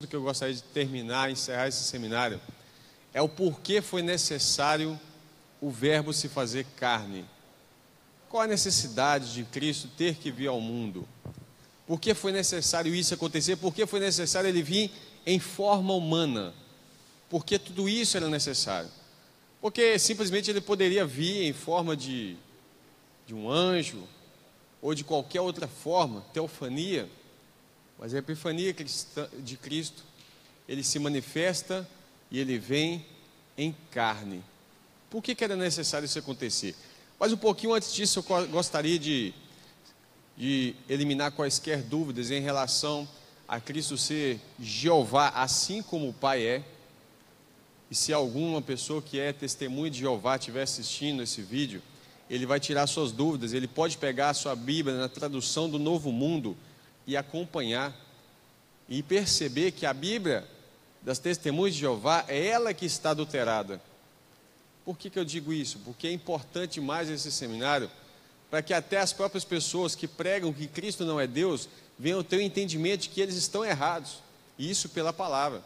Que eu gostaria de terminar, encerrar esse seminário, é o porquê foi necessário o Verbo se fazer carne. Qual a necessidade de Cristo ter que vir ao mundo? Por que foi necessário isso acontecer? Por que foi necessário ele vir em forma humana? Por que tudo isso era necessário? Porque simplesmente ele poderia vir em forma de um anjo, ou de qualquer outra forma, teofania. Mas a epifania de Cristo, ele se manifesta e ele vem em carne. Por que era necessário isso acontecer? Mas um pouquinho antes disso, eu gostaria de eliminar quaisquer dúvidas em relação a Cristo ser Jeová, assim como o Pai é. E se alguma pessoa que é testemunha de Jeová estiver assistindo esse vídeo, ele vai tirar suas dúvidas, ele pode pegar a sua Bíblia na tradução do Novo Mundo e acompanhar e perceber que a Bíblia das Testemunhas de Jeová é ela que está adulterada. Por que eu digo isso? Porque é importante mais esse seminário para que até as próprias pessoas que pregam que Cristo não é Deus venham ter o entendimento de que eles estão errados, e isso pela palavra.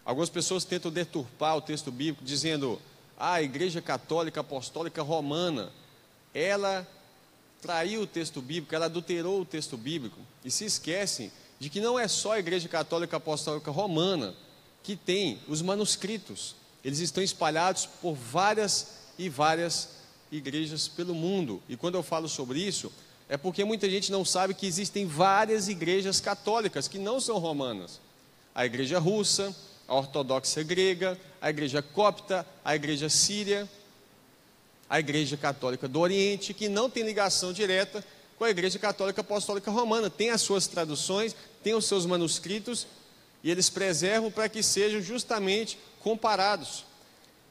Algumas pessoas tentam deturpar o texto bíblico dizendo: a Igreja Católica Apostólica Romana, ela traiu o texto bíblico, ela adulterou o texto bíblico, e se esquecem de que não é só a Igreja Católica Apostólica Romana que tem os manuscritos. Eles estão espalhados por várias e várias igrejas pelo mundo. E quando eu falo sobre isso, é porque muita gente não sabe que existem várias igrejas católicas que não são romanas. A igreja russa, a ortodoxa grega, a igreja copta, a igreja síria, a Igreja Católica do Oriente, que não tem ligação direta com a Igreja Católica Apostólica Romana. Tem as suas traduções, tem os seus manuscritos, e eles preservam para que sejam justamente comparados.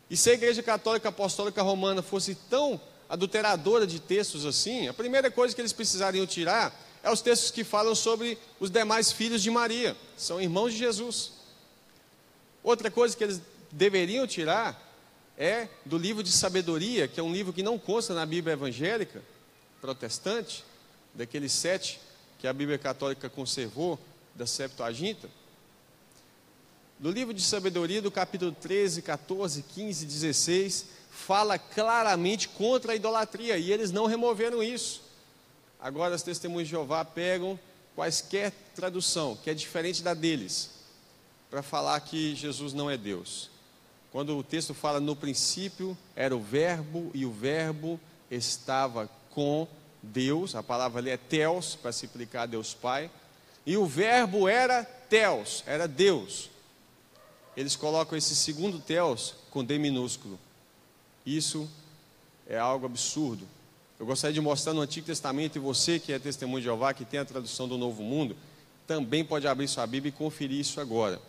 E se a Igreja Católica Apostólica Romana fosse tão adulteradora de textos assim, a primeira coisa que eles precisariam tirar é os textos que falam sobre os demais filhos de Maria, são irmãos de Jesus. Outra coisa que eles deveriam tirar é do livro de sabedoria, que é um livro que não consta na Bíblia evangélica protestante, daqueles 7 que a Bíblia católica conservou, da Septuaginta. Do livro de sabedoria, do capítulo 13, 14, 15, 16, fala claramente contra a idolatria, e eles não removeram isso. Agora as testemunhas de Jeová pegam quaisquer tradução, que é diferente da deles, para falar que Jesus não é Deus. Quando o texto fala no princípio era o verbo, e o verbo estava com Deus, a palavra ali é Theos, para se aplicar a Deus Pai, e o verbo era Theos, era Deus. Eles colocam esse segundo Theos com D minúsculo. Isso é algo absurdo. Eu gostaria de mostrar no Antigo Testamento, e você que é testemunho de Jeová, que tem a tradução do Novo Mundo, também pode abrir sua Bíblia e conferir isso agora.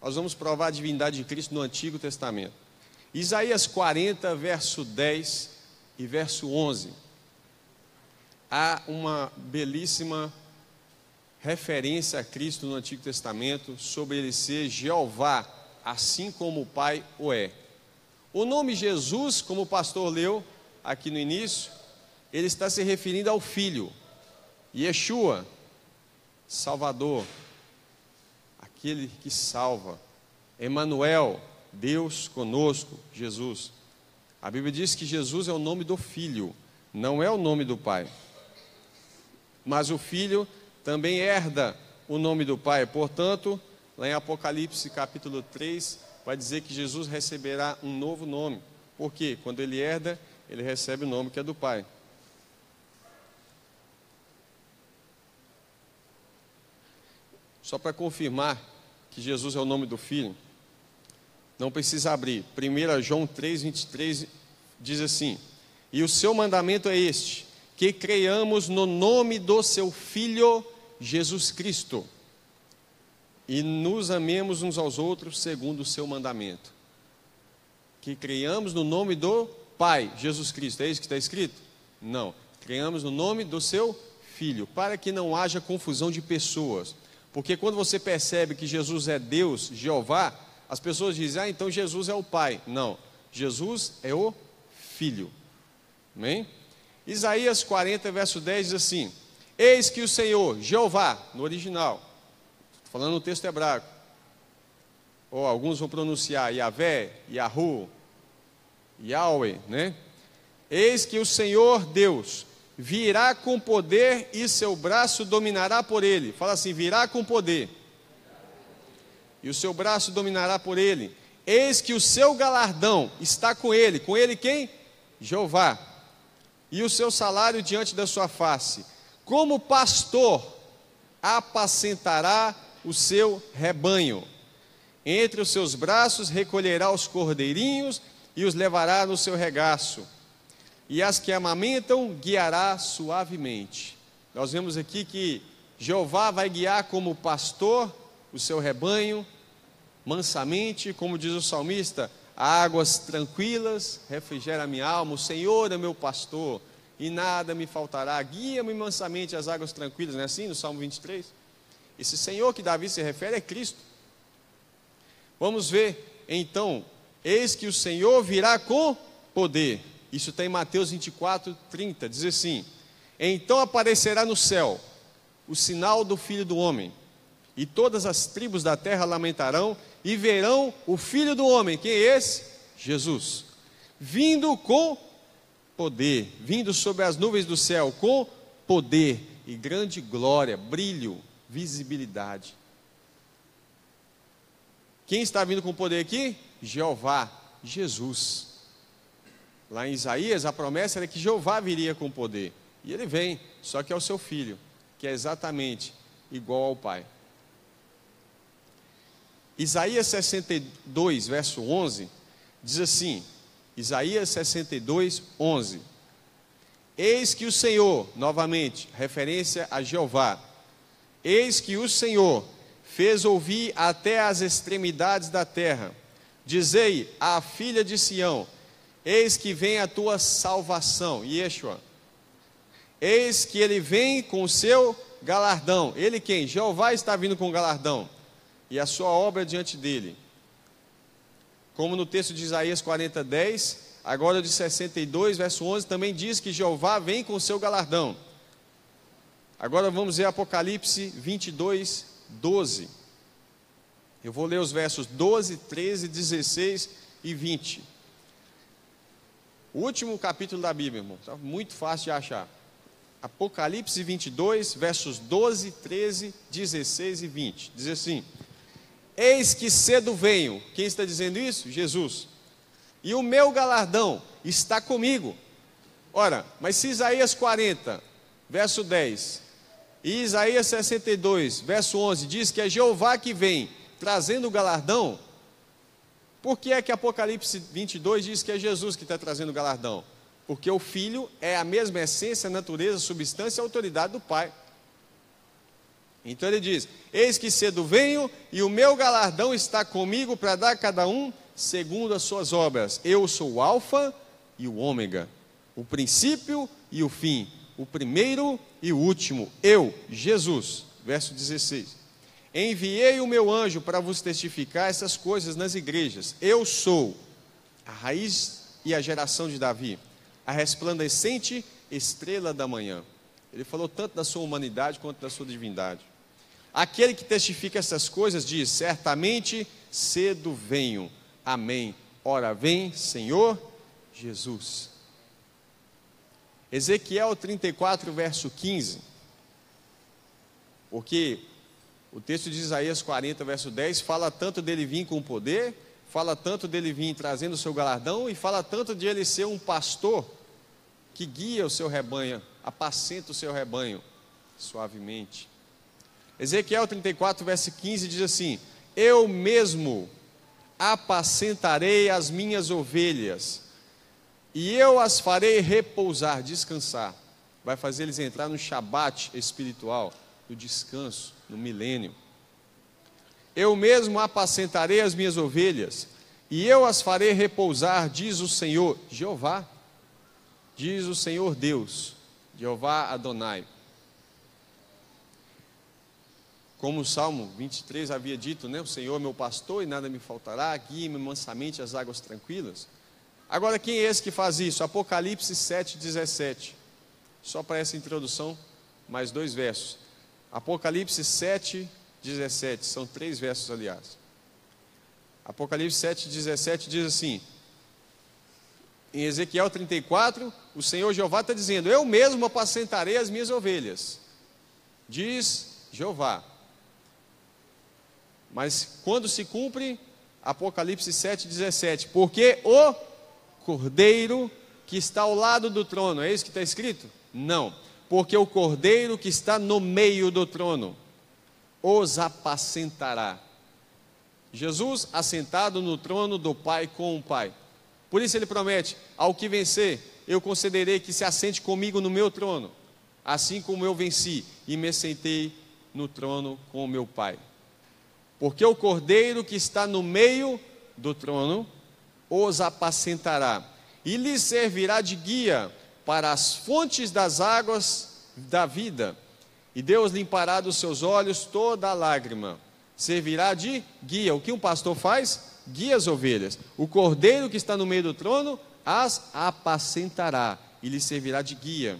Nós vamos provar a divindade de Cristo no Antigo Testamento. Isaías 40, verso 10 e verso 11. Há uma belíssima referência a Cristo no Antigo Testamento, sobre ele ser Jeová, assim como o Pai o é. O nome Jesus, como o pastor leu aqui no início, ele está se referindo ao Filho, Yeshua, Salvador, aquele que salva. Emanuel, Deus conosco, Jesus. A Bíblia diz que Jesus é o nome do Filho, não é o nome do Pai. Mas o Filho também herda o nome do Pai. Portanto, lá em Apocalipse capítulo 3, vai dizer que Jesus receberá um novo nome. Por quê? Quando ele herda, ele recebe o nome que é do Pai. Só para confirmar que Jesus é o nome do Filho, não precisa abrir. 1 João 3, 23 diz assim: e o seu mandamento é este, que creiamos no nome do seu Filho Jesus Cristo, e nos amemos uns aos outros segundo o seu mandamento. Que creiamos no nome do Pai, Jesus Cristo. É isso que está escrito? Não. Creiamos no nome do seu Filho, para que não haja confusão de pessoas. Porque quando você percebe que Jesus é Deus, Jeová, as pessoas dizem: então Jesus é o Pai. Não, Jesus é o Filho. Amém? Isaías 40, verso 10 diz assim: eis que o Senhor, Jeová, no original, falando no texto hebraico. Ou alguns vão pronunciar Yahvé, Yahu, Yahweh, né? Eis que o Senhor Deus virá com poder e seu braço dominará por ele. Fala assim, virá com poder. E o seu braço dominará por ele. Eis que o seu galardão está com ele. Com ele quem? Jeová. E o seu salário diante da sua face. Como pastor, apacentará o seu rebanho. Entre os seus braços recolherá os cordeirinhos e os levará no seu regaço. E as que amamentam guiará suavemente. Nós vemos aqui que Jeová vai guiar como pastor o seu rebanho, mansamente, como diz o salmista, águas tranquilas, refrigera minha alma, o Senhor é meu pastor, e nada me faltará, guia-me mansamente às águas tranquilas, não é assim no Salmo 23? Esse Senhor que Davi se refere é Cristo. Vamos ver, então, eis que o Senhor virá com poder. Isso está em Mateus 24, 30, diz assim, então aparecerá no céu o sinal do Filho do Homem, e todas as tribos da terra lamentarão, e verão o Filho do Homem, quem é esse? Jesus, vindo com poder, vindo sobre as nuvens do céu, com poder e grande glória, brilho, visibilidade. Quem está vindo com poder aqui? Jeová, Jesus. Lá em Isaías, a promessa era que Jeová viria com poder. E ele vem, só que é o seu filho, que é exatamente igual ao Pai. Isaías 62, verso 11, diz assim, Isaías 62, 11. Eis que o Senhor, novamente, referência a Jeová, eis que o Senhor fez ouvir até as extremidades da terra. Dizei à filha de Sião, eis que vem a tua salvação, Yeshua. Eis que ele vem com o seu galardão. Ele quem? Jeová está vindo com galardão. E a sua obra diante dele. Como no texto de Isaías 40, 10, agora de 62, verso 11, também diz que Jeová vem com o seu galardão. Agora vamos ver Apocalipse 22, 12. Eu vou ler os versos 12, 13, 16 e 20. O último capítulo da Bíblia, irmão, tá muito fácil de achar. Apocalipse 22, versos 12, 13, 16 e 20. Diz assim, eis que cedo venho. Quem está dizendo isso? Jesus. E o meu galardão está comigo. Ora, mas se Isaías 40, verso 10, e Isaías 62, verso 11, diz que é Jeová que vem trazendo o galardão, por que é que Apocalipse 22 diz que é Jesus que está trazendo o galardão? Porque o Filho é a mesma essência, natureza, substância e autoridade do Pai. Então ele diz, eis que cedo venho e o meu galardão está comigo para dar a cada um segundo as suas obras. Eu sou o Alfa e o Ômega, o princípio e o fim, o primeiro e o último, eu, Jesus. Verso 16. Enviei o meu anjo para vos testificar essas coisas nas igrejas. Eu sou a raiz e a geração de Davi, a resplandecente estrela da manhã. Ele falou tanto da sua humanidade quanto da sua divindade. Aquele que testifica essas coisas diz, certamente cedo venho. Amém. Ora vem, Senhor Jesus. Ezequiel 34, verso 15. Porque o texto de Isaías 40, verso 10, fala tanto dele vir com poder, fala tanto dele vir trazendo o seu galardão, e fala tanto de ele ser um pastor que guia o seu rebanho, apacenta o seu rebanho suavemente. Ezequiel 34, verso 15 diz assim, eu mesmo apacentarei as minhas ovelhas, e eu as farei repousar, descansar. Vai fazer eles entrar no Shabat espiritual, no descanso, no milênio. Eu mesmo apacentarei as minhas ovelhas, e eu as farei repousar, diz o Senhor, Jeová, diz o Senhor Deus, Jeová Adonai. Como o Salmo 23 havia dito, né? O Senhor é meu pastor e nada me faltará, guie-me mansamente às águas tranquilas. Agora, quem é esse que faz isso? Apocalipse 7, 17. Só para essa introdução, mais 2 versos. Apocalipse 7, 17. São 3 versos, aliás. Apocalipse 7, 17 diz assim: em Ezequiel 34, o Senhor Jeová está dizendo: eu mesmo apacentarei as minhas ovelhas, diz Jeová. Mas quando se cumpre? Apocalipse 7, 17. Porque o Cordeiro que está ao lado do trono, é isso que está escrito? Não, porque o Cordeiro que está no meio do trono os apacentará. Jesus assentado no trono do Pai com o Pai. Por isso ele promete: ao que vencer, eu concederei que se assente comigo no meu trono, assim como eu venci e me sentei no trono com o meu Pai. Porque o Cordeiro que está no meio do trono os apacentará e lhes servirá de guia para as fontes das águas da vida. E Deus limpará dos seus olhos toda a lágrima. Servirá de guia. O que um pastor faz? Guia as ovelhas. O Cordeiro que está no meio do trono as apacentará e lhes servirá de guia.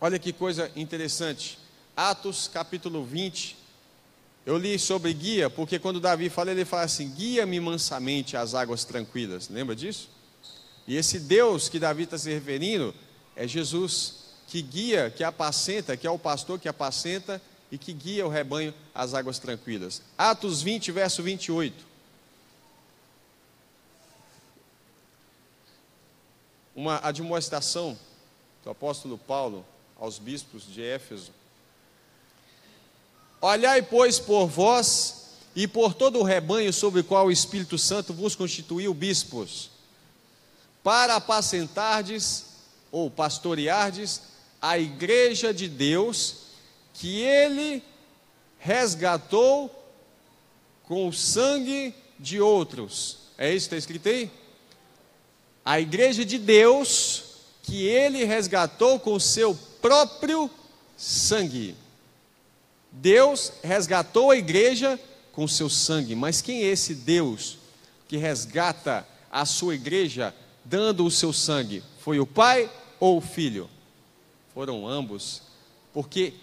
Olha que coisa interessante. Atos capítulo 20. Eu li sobre guia, porque quando Davi fala, ele fala assim: guia-me mansamente às águas tranquilas. Lembra disso? E esse Deus que Davi está se referindo é Jesus, que guia, que apacenta, que é o pastor que apacenta e que guia o rebanho às águas tranquilas. Atos 20, verso 28. Uma admoestação do apóstolo Paulo aos bispos de Éfeso. Olhai, pois, por vós e por todo o rebanho sobre o qual o Espírito Santo vos constituiu bispos, para apacentardes ou pastoreardes a igreja de Deus, que ele resgatou com o sangue de outros. É isso que está escrito aí? A igreja de Deus, que ele resgatou com o seu próprio sangue. Deus resgatou a igreja com o seu sangue. Mas quem é esse Deus que resgata a sua igreja dando o seu sangue? Foi o Pai ou o Filho? Foram ambos. Porque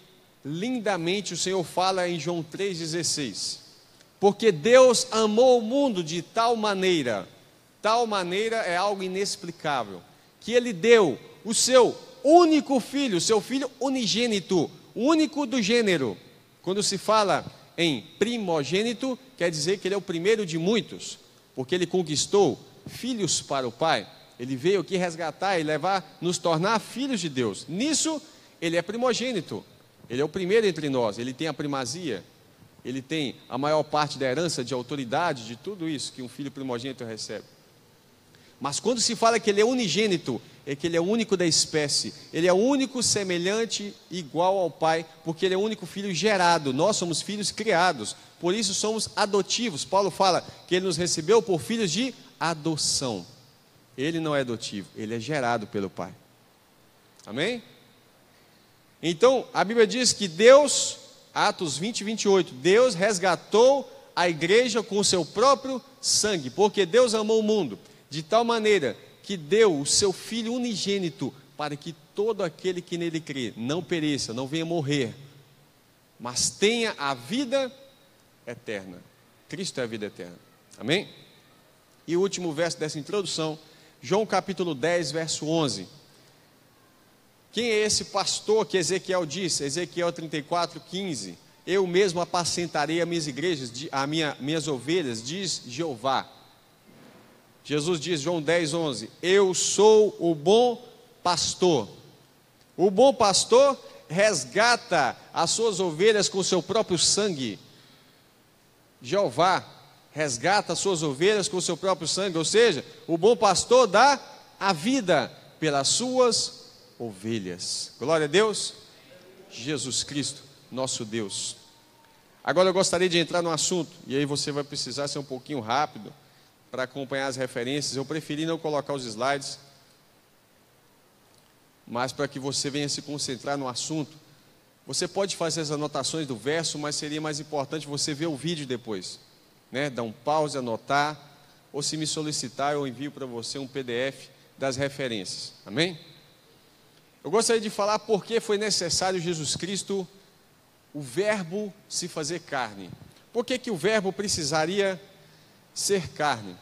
lindamente o Senhor fala em João 3,16: porque Deus amou o mundo de tal maneira é algo inexplicável, que Ele deu o seu único filho, seu filho unigênito, único do gênero. Quando se fala em primogênito, quer dizer que ele é o primeiro de muitos, porque ele conquistou filhos para o Pai. Ele veio aqui resgatar e levar, nos tornar filhos de Deus. Nisso, ele é primogênito. Ele é o primeiro entre nós. Ele tem a primazia. Ele tem a maior parte da herança, de autoridade, de tudo isso que um filho primogênito recebe. Mas quando se fala que ele é unigênito, é que ele é o único da espécie. Ele é o único semelhante, igual ao Pai, porque ele é o único filho gerado. Nós somos filhos criados, por isso somos adotivos. Paulo fala que ele nos recebeu por filhos de adoção. Ele não é adotivo, ele é gerado pelo Pai. Amém? Então, a Bíblia diz que Deus, Atos 20, 28, Deus resgatou a igreja com o seu próprio sangue, porque Deus amou o mundo de tal maneira que deu o seu Filho unigênito, para que todo aquele que nele crê não pereça, não venha morrer, mas tenha a vida eterna. Cristo é a vida eterna. Amém? E o último verso dessa introdução, João capítulo 10, verso 11. Quem é esse pastor que Ezequiel disse? Ezequiel 34, 15. Eu mesmo apacentarei as minhas igrejas, minhas ovelhas, diz Jeová. Jesus diz, João 10, 11, eu sou o bom pastor. O bom pastor resgata as suas ovelhas com o seu próprio sangue. Jeová resgata as suas ovelhas com o seu próprio sangue, ou seja, o bom pastor dá a vida pelas suas ovelhas. Glória a Deus. Jesus Cristo, nosso Deus. Agora eu gostaria de entrar no assunto, e aí você vai precisar ser um pouquinho rápido para acompanhar as referências. Eu preferi não colocar os slides, mas para que você venha se concentrar no assunto. Você pode fazer as anotações do verso, mas seria mais importante você ver o vídeo depois, né? Dar um pause, anotar, ou se me solicitar, eu envio para você um PDF das referências. Amém? Eu gostaria de falar por que foi necessário Jesus Cristo, o verbo se fazer carne. Por que que o verbo precisaria ser carne?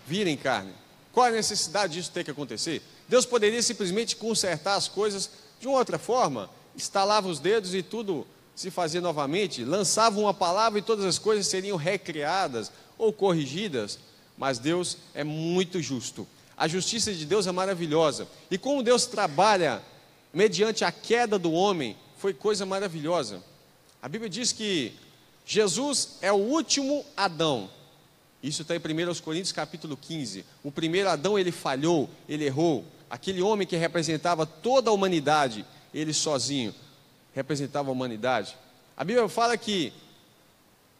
Vir em carne. Qual a necessidade disso ter que acontecer? Deus poderia simplesmente consertar as coisas de uma outra forma, estalava os dedos e tudo se fazia novamente, lançava uma palavra e todas as coisas seriam recriadas ou corrigidas, mas Deus é muito justo. A justiça de Deus é maravilhosa, e como Deus trabalha mediante a queda do homem, foi coisa maravilhosa. A Bíblia diz que Jesus é o último Adão. Isso está em 1 Coríntios capítulo 15. O primeiro Adão, ele falhou, ele errou. Aquele homem que representava toda a humanidade, ele sozinho representava a humanidade. A Bíblia fala que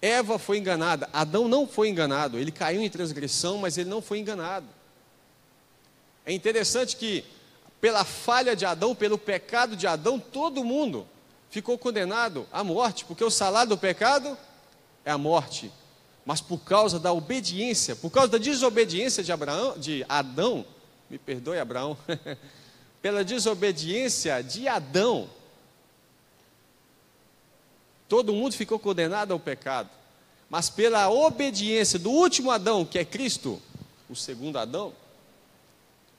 Eva foi enganada, Adão não foi enganado, ele caiu em transgressão, mas ele não foi enganado. É interessante que pela falha de Adão, pelo pecado de Adão, todo mundo ficou condenado à morte, porque o salário do pecado é a morte. Mas por causa da obediência, por causa da desobediência de Adão, me perdoe, Abraão, pela desobediência de Adão, todo mundo ficou condenado ao pecado. Mas pela obediência do último Adão, que é Cristo, o segundo Adão,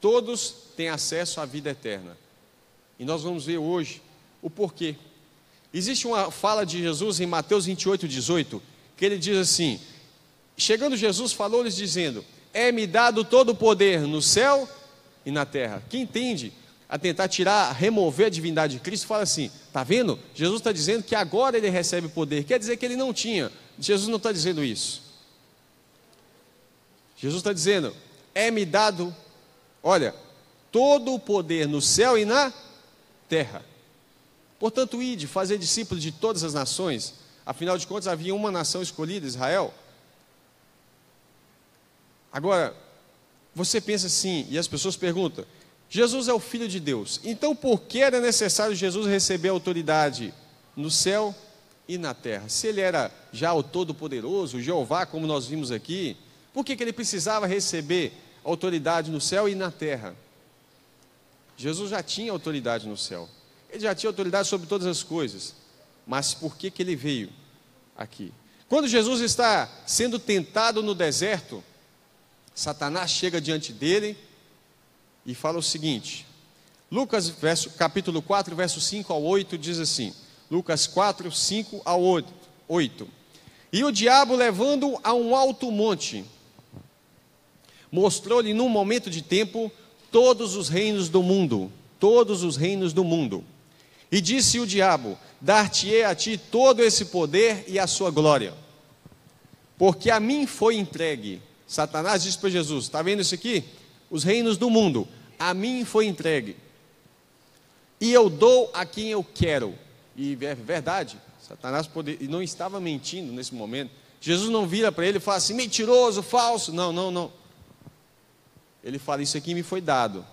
todos têm acesso à vida eterna. E nós vamos ver hoje o porquê. Existe uma fala de Jesus em Mateus 28:18, que ele diz assim: chegando Jesus, falou-lhes dizendo: é-me dado todo o poder no céu e na terra. Quem entende a tentar tirar, remover a divindade de Cristo, fala assim: está vendo? Jesus está dizendo que agora ele recebe poder, quer dizer que ele não tinha. Jesus não está dizendo isso. Jesus está dizendo: é-me dado, olha, todo o poder no céu e na terra. Portanto, ide, fazer discípulos de todas as nações. Afinal de contas, havia uma nação escolhida, Israel. Agora, você pensa assim, e as pessoas perguntam: Jesus é o Filho de Deus, então por que era necessário Jesus receber autoridade no céu e na terra? Se ele era já o Todo-Poderoso, Jeová, como nós vimos aqui, por que ele precisava receber autoridade no céu e na terra? Jesus já tinha autoridade no céu, ele já tinha autoridade sobre todas as coisas, mas por que ele veio aqui? Quando Jesus está sendo tentado no deserto, Satanás chega diante dele e fala o seguinte, Lucas capítulo 4, verso 5 ao 8, diz assim, Lucas 4, 5 ao 8, e o diabo, levando-o a um alto monte, mostrou-lhe num momento de tempo todos os reinos do mundo, e disse o diabo: dar-te-ei a ti todo esse poder e a sua glória, porque a mim foi entregue. Satanás disse para Jesus: está vendo isso aqui? Os reinos do mundo, a mim foi entregue, e eu dou a quem eu quero. E é verdade, Satanás não estava mentindo nesse momento. Jesus não vira para ele e fala assim: mentiroso, falso. Não. Ele fala: isso aqui me foi dado.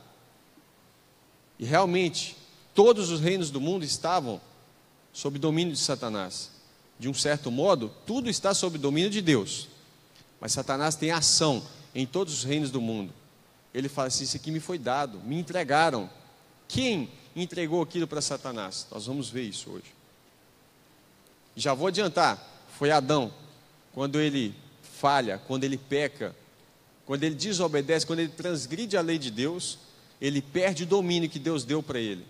E realmente, todos os reinos do mundo estavam sob domínio de Satanás. De um certo modo, tudo está sob domínio de Deus. Mas Satanás tem ação em todos os reinos do mundo. Ele fala assim: isso aqui me foi dado, me entregaram. Quem entregou aquilo para Satanás? Nós vamos ver isso hoje. Já vou adiantar, foi Adão. Quando ele falha, quando ele peca, quando ele desobedece, quando ele transgride a lei de Deus, ele perde o domínio que Deus deu para ele.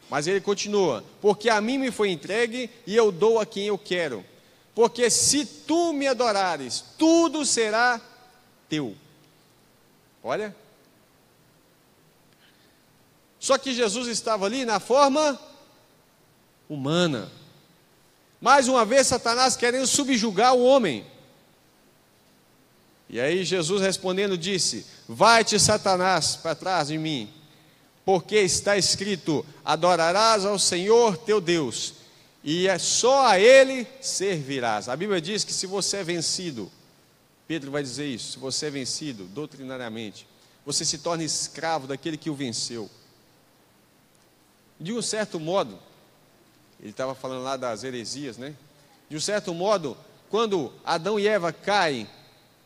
Mas ele continua: porque a mim me foi entregue e eu dou a quem eu quero. Porque se tu me adorares, tudo será teu. Olha. Só que Jesus estava ali na forma humana. Mais uma vez Satanás querendo subjugar o homem. E aí Jesus respondendo disse: vai-te, Satanás, para trás de mim, porque está escrito: adorarás ao Senhor teu Deus, e é só a Ele servirás. A Bíblia diz que se você é vencido, Pedro vai dizer isso, se você é vencido doutrinariamente, você se torna escravo daquele que o venceu. De um certo modo, ele estava falando lá das heresias, né? De um certo modo, quando Adão e Eva caem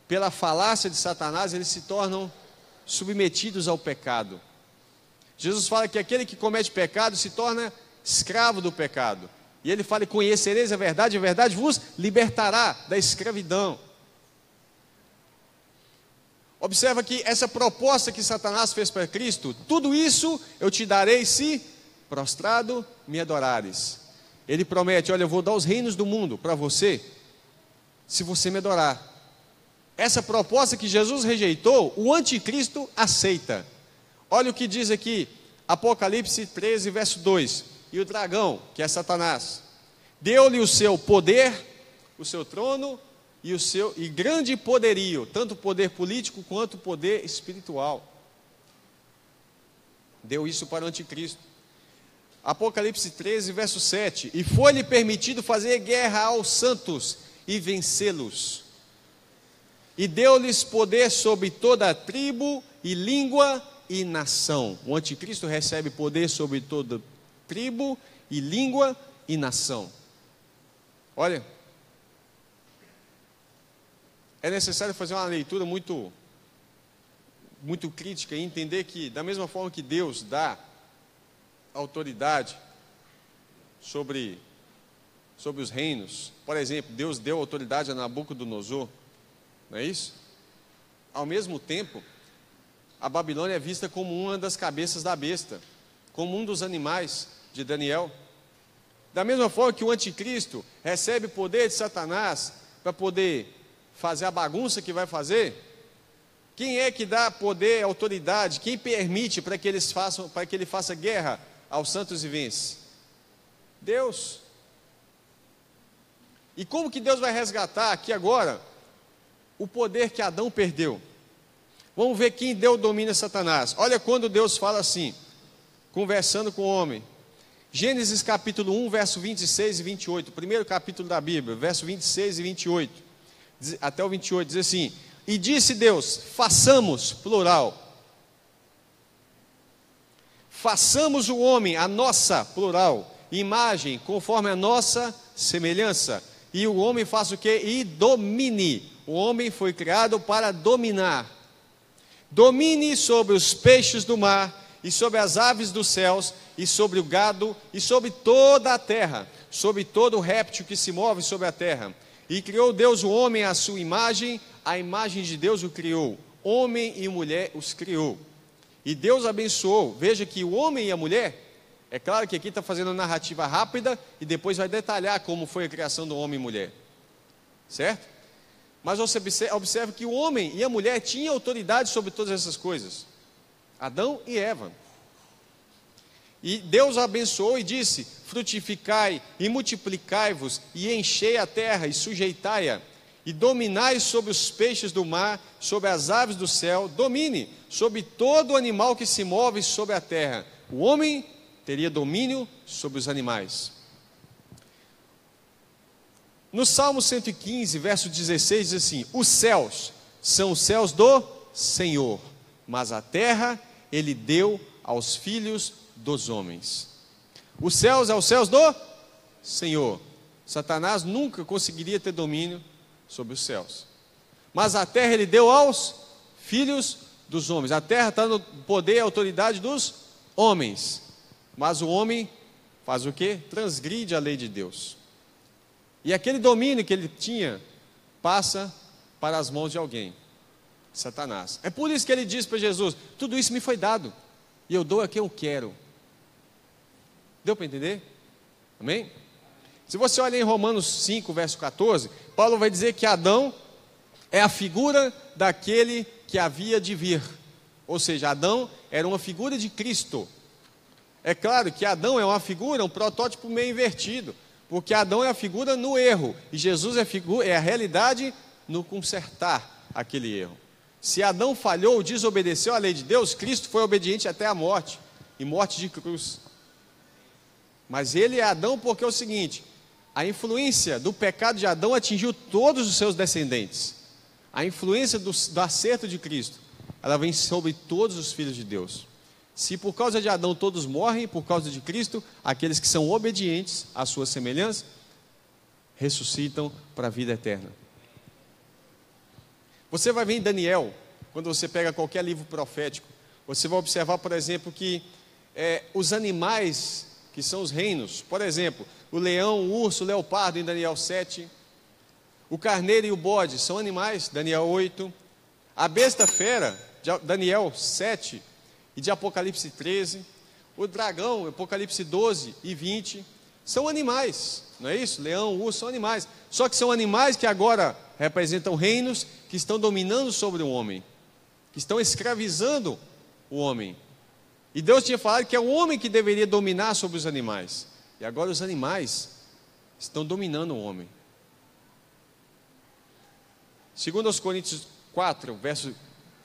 pela falácia de Satanás, eles se tornam submetidos ao pecado. Jesus fala que aquele que comete pecado se torna escravo do pecado. E ele fala: conhecereis a verdade vos libertará da escravidão. Observa que essa proposta que Satanás fez para Cristo: tudo isso eu te darei se prostrado me adorares. Ele promete: olha, eu vou dar os reinos do mundo para você, se você me adorar. Essa proposta que Jesus rejeitou, o anticristo aceita. Olha o que diz aqui, Apocalipse 13, verso 2. E o dragão, que é Satanás, deu-lhe o seu poder, o seu trono e grande poderio, tanto poder político quanto poder espiritual. Deu isso para o anticristo. Apocalipse 13, verso 7. E foi-lhe permitido fazer guerra aos santos e vencê-los. E deu-lhes poder sobre toda a tribo e língua e nação. O anticristo recebe poder sobre toda tribo e língua e nação. Olha, é necessário fazer uma leitura muito crítica e entender que, da mesma forma que Deus dá autoridade sobre os reinos, por exemplo, Deus deu autoridade a Nabucodonosor, não é isso? Ao mesmo tempo, a Babilônia é vista como uma das cabeças da besta, como um dos animais de Daniel. Da mesma forma que o anticristo recebe poder de Satanás para poder fazer a bagunça que vai fazer, quem é que dá poder, autoridade, quem permite para que ele faça guerra aos santos e vence? Deus. E como que Deus vai resgatar aqui agora o poder que Adão perdeu? Vamos ver quem deu o domínio a Satanás. Olha quando Deus fala assim, conversando com o homem. Gênesis capítulo 1, verso 26 e 28, primeiro capítulo da Bíblia, verso 26 e 28, até o 28, diz assim: e disse Deus, façamos, plural, façamos o homem, a nossa, plural, imagem, conforme a nossa semelhança, e o homem faça o quê? E domine. O homem foi criado para dominar. Domine sobre os peixes do mar, e sobre as aves dos céus, e sobre o gado, e sobre toda a terra, sobre todo réptil que se move sobre a terra. E criou Deus o homem à sua imagem, a imagem de Deus o criou, homem e mulher os criou. E Deus abençoou. Veja que o homem e a mulher, é claro que aqui está fazendo uma narrativa rápida, e depois vai detalhar como foi a criação do homem e mulher, certo? Mas você observa que o homem e a mulher tinham autoridade sobre todas essas coisas, Adão e Eva. E Deus abençoou e disse: frutificai e multiplicai-vos, e enchei a terra e sujeitai-a, e dominai sobre os peixes do mar, sobre as aves do céu, domine sobre todo animal que se move sobre a terra. O homem teria domínio sobre os animais. No Salmo 115, verso 16, diz assim: os céus são os céus do Senhor, mas a terra Ele deu aos filhos dos homens. Os céus é os céus do Senhor. Satanás nunca conseguiria ter domínio sobre os céus. Mas a terra Ele deu aos filhos dos homens. A terra está no poder e autoridade dos homens. Mas o homem faz o quê? Transgride a lei de Deus. E aquele domínio que ele tinha passa para as mãos de alguém, Satanás. É por isso que ele diz para Jesus: tudo isso me foi dado, e eu dou a quem eu quero. Deu para entender? Amém? Se você olha em Romanos 5, verso 14, Paulo vai dizer que Adão é a figura daquele que havia de vir. Ou seja, Adão era uma figura de Cristo. É claro que Adão é uma figura, um protótipo meio invertido, porque Adão é a figura no erro, e Jesus é a realidade no consertar aquele erro. Se Adão falhou, desobedeceu à lei de Deus, Cristo foi obediente até a morte, e morte de cruz. Mas ele é Adão porque é o seguinte: a influência do pecado de Adão atingiu todos os seus descendentes. A influência do acerto de Cristo, ela vem sobre todos os filhos de Deus. Se por causa de Adão todos morrem, por causa de Cristo, aqueles que são obedientes à sua semelhança, ressuscitam para a vida eterna. Você vai ver em Daniel, quando você pega qualquer livro profético, você vai observar, por exemplo, que os animais, que são os reinos, por exemplo, o leão, o urso, o leopardo em Daniel 7. O carneiro e o bode são animais, Daniel 8. A besta fera, Daniel 7 e de Apocalipse 13. O dragão, Apocalipse 12 e 20. São animais, não é isso? Leão, urso, são animais. Só que são animais que agora representam reinos que estão dominando sobre o homem, que estão escravizando o homem. E Deus tinha falado que é o homem que deveria dominar sobre os animais. E agora os animais estão dominando o homem. 2 Coríntios 4, versos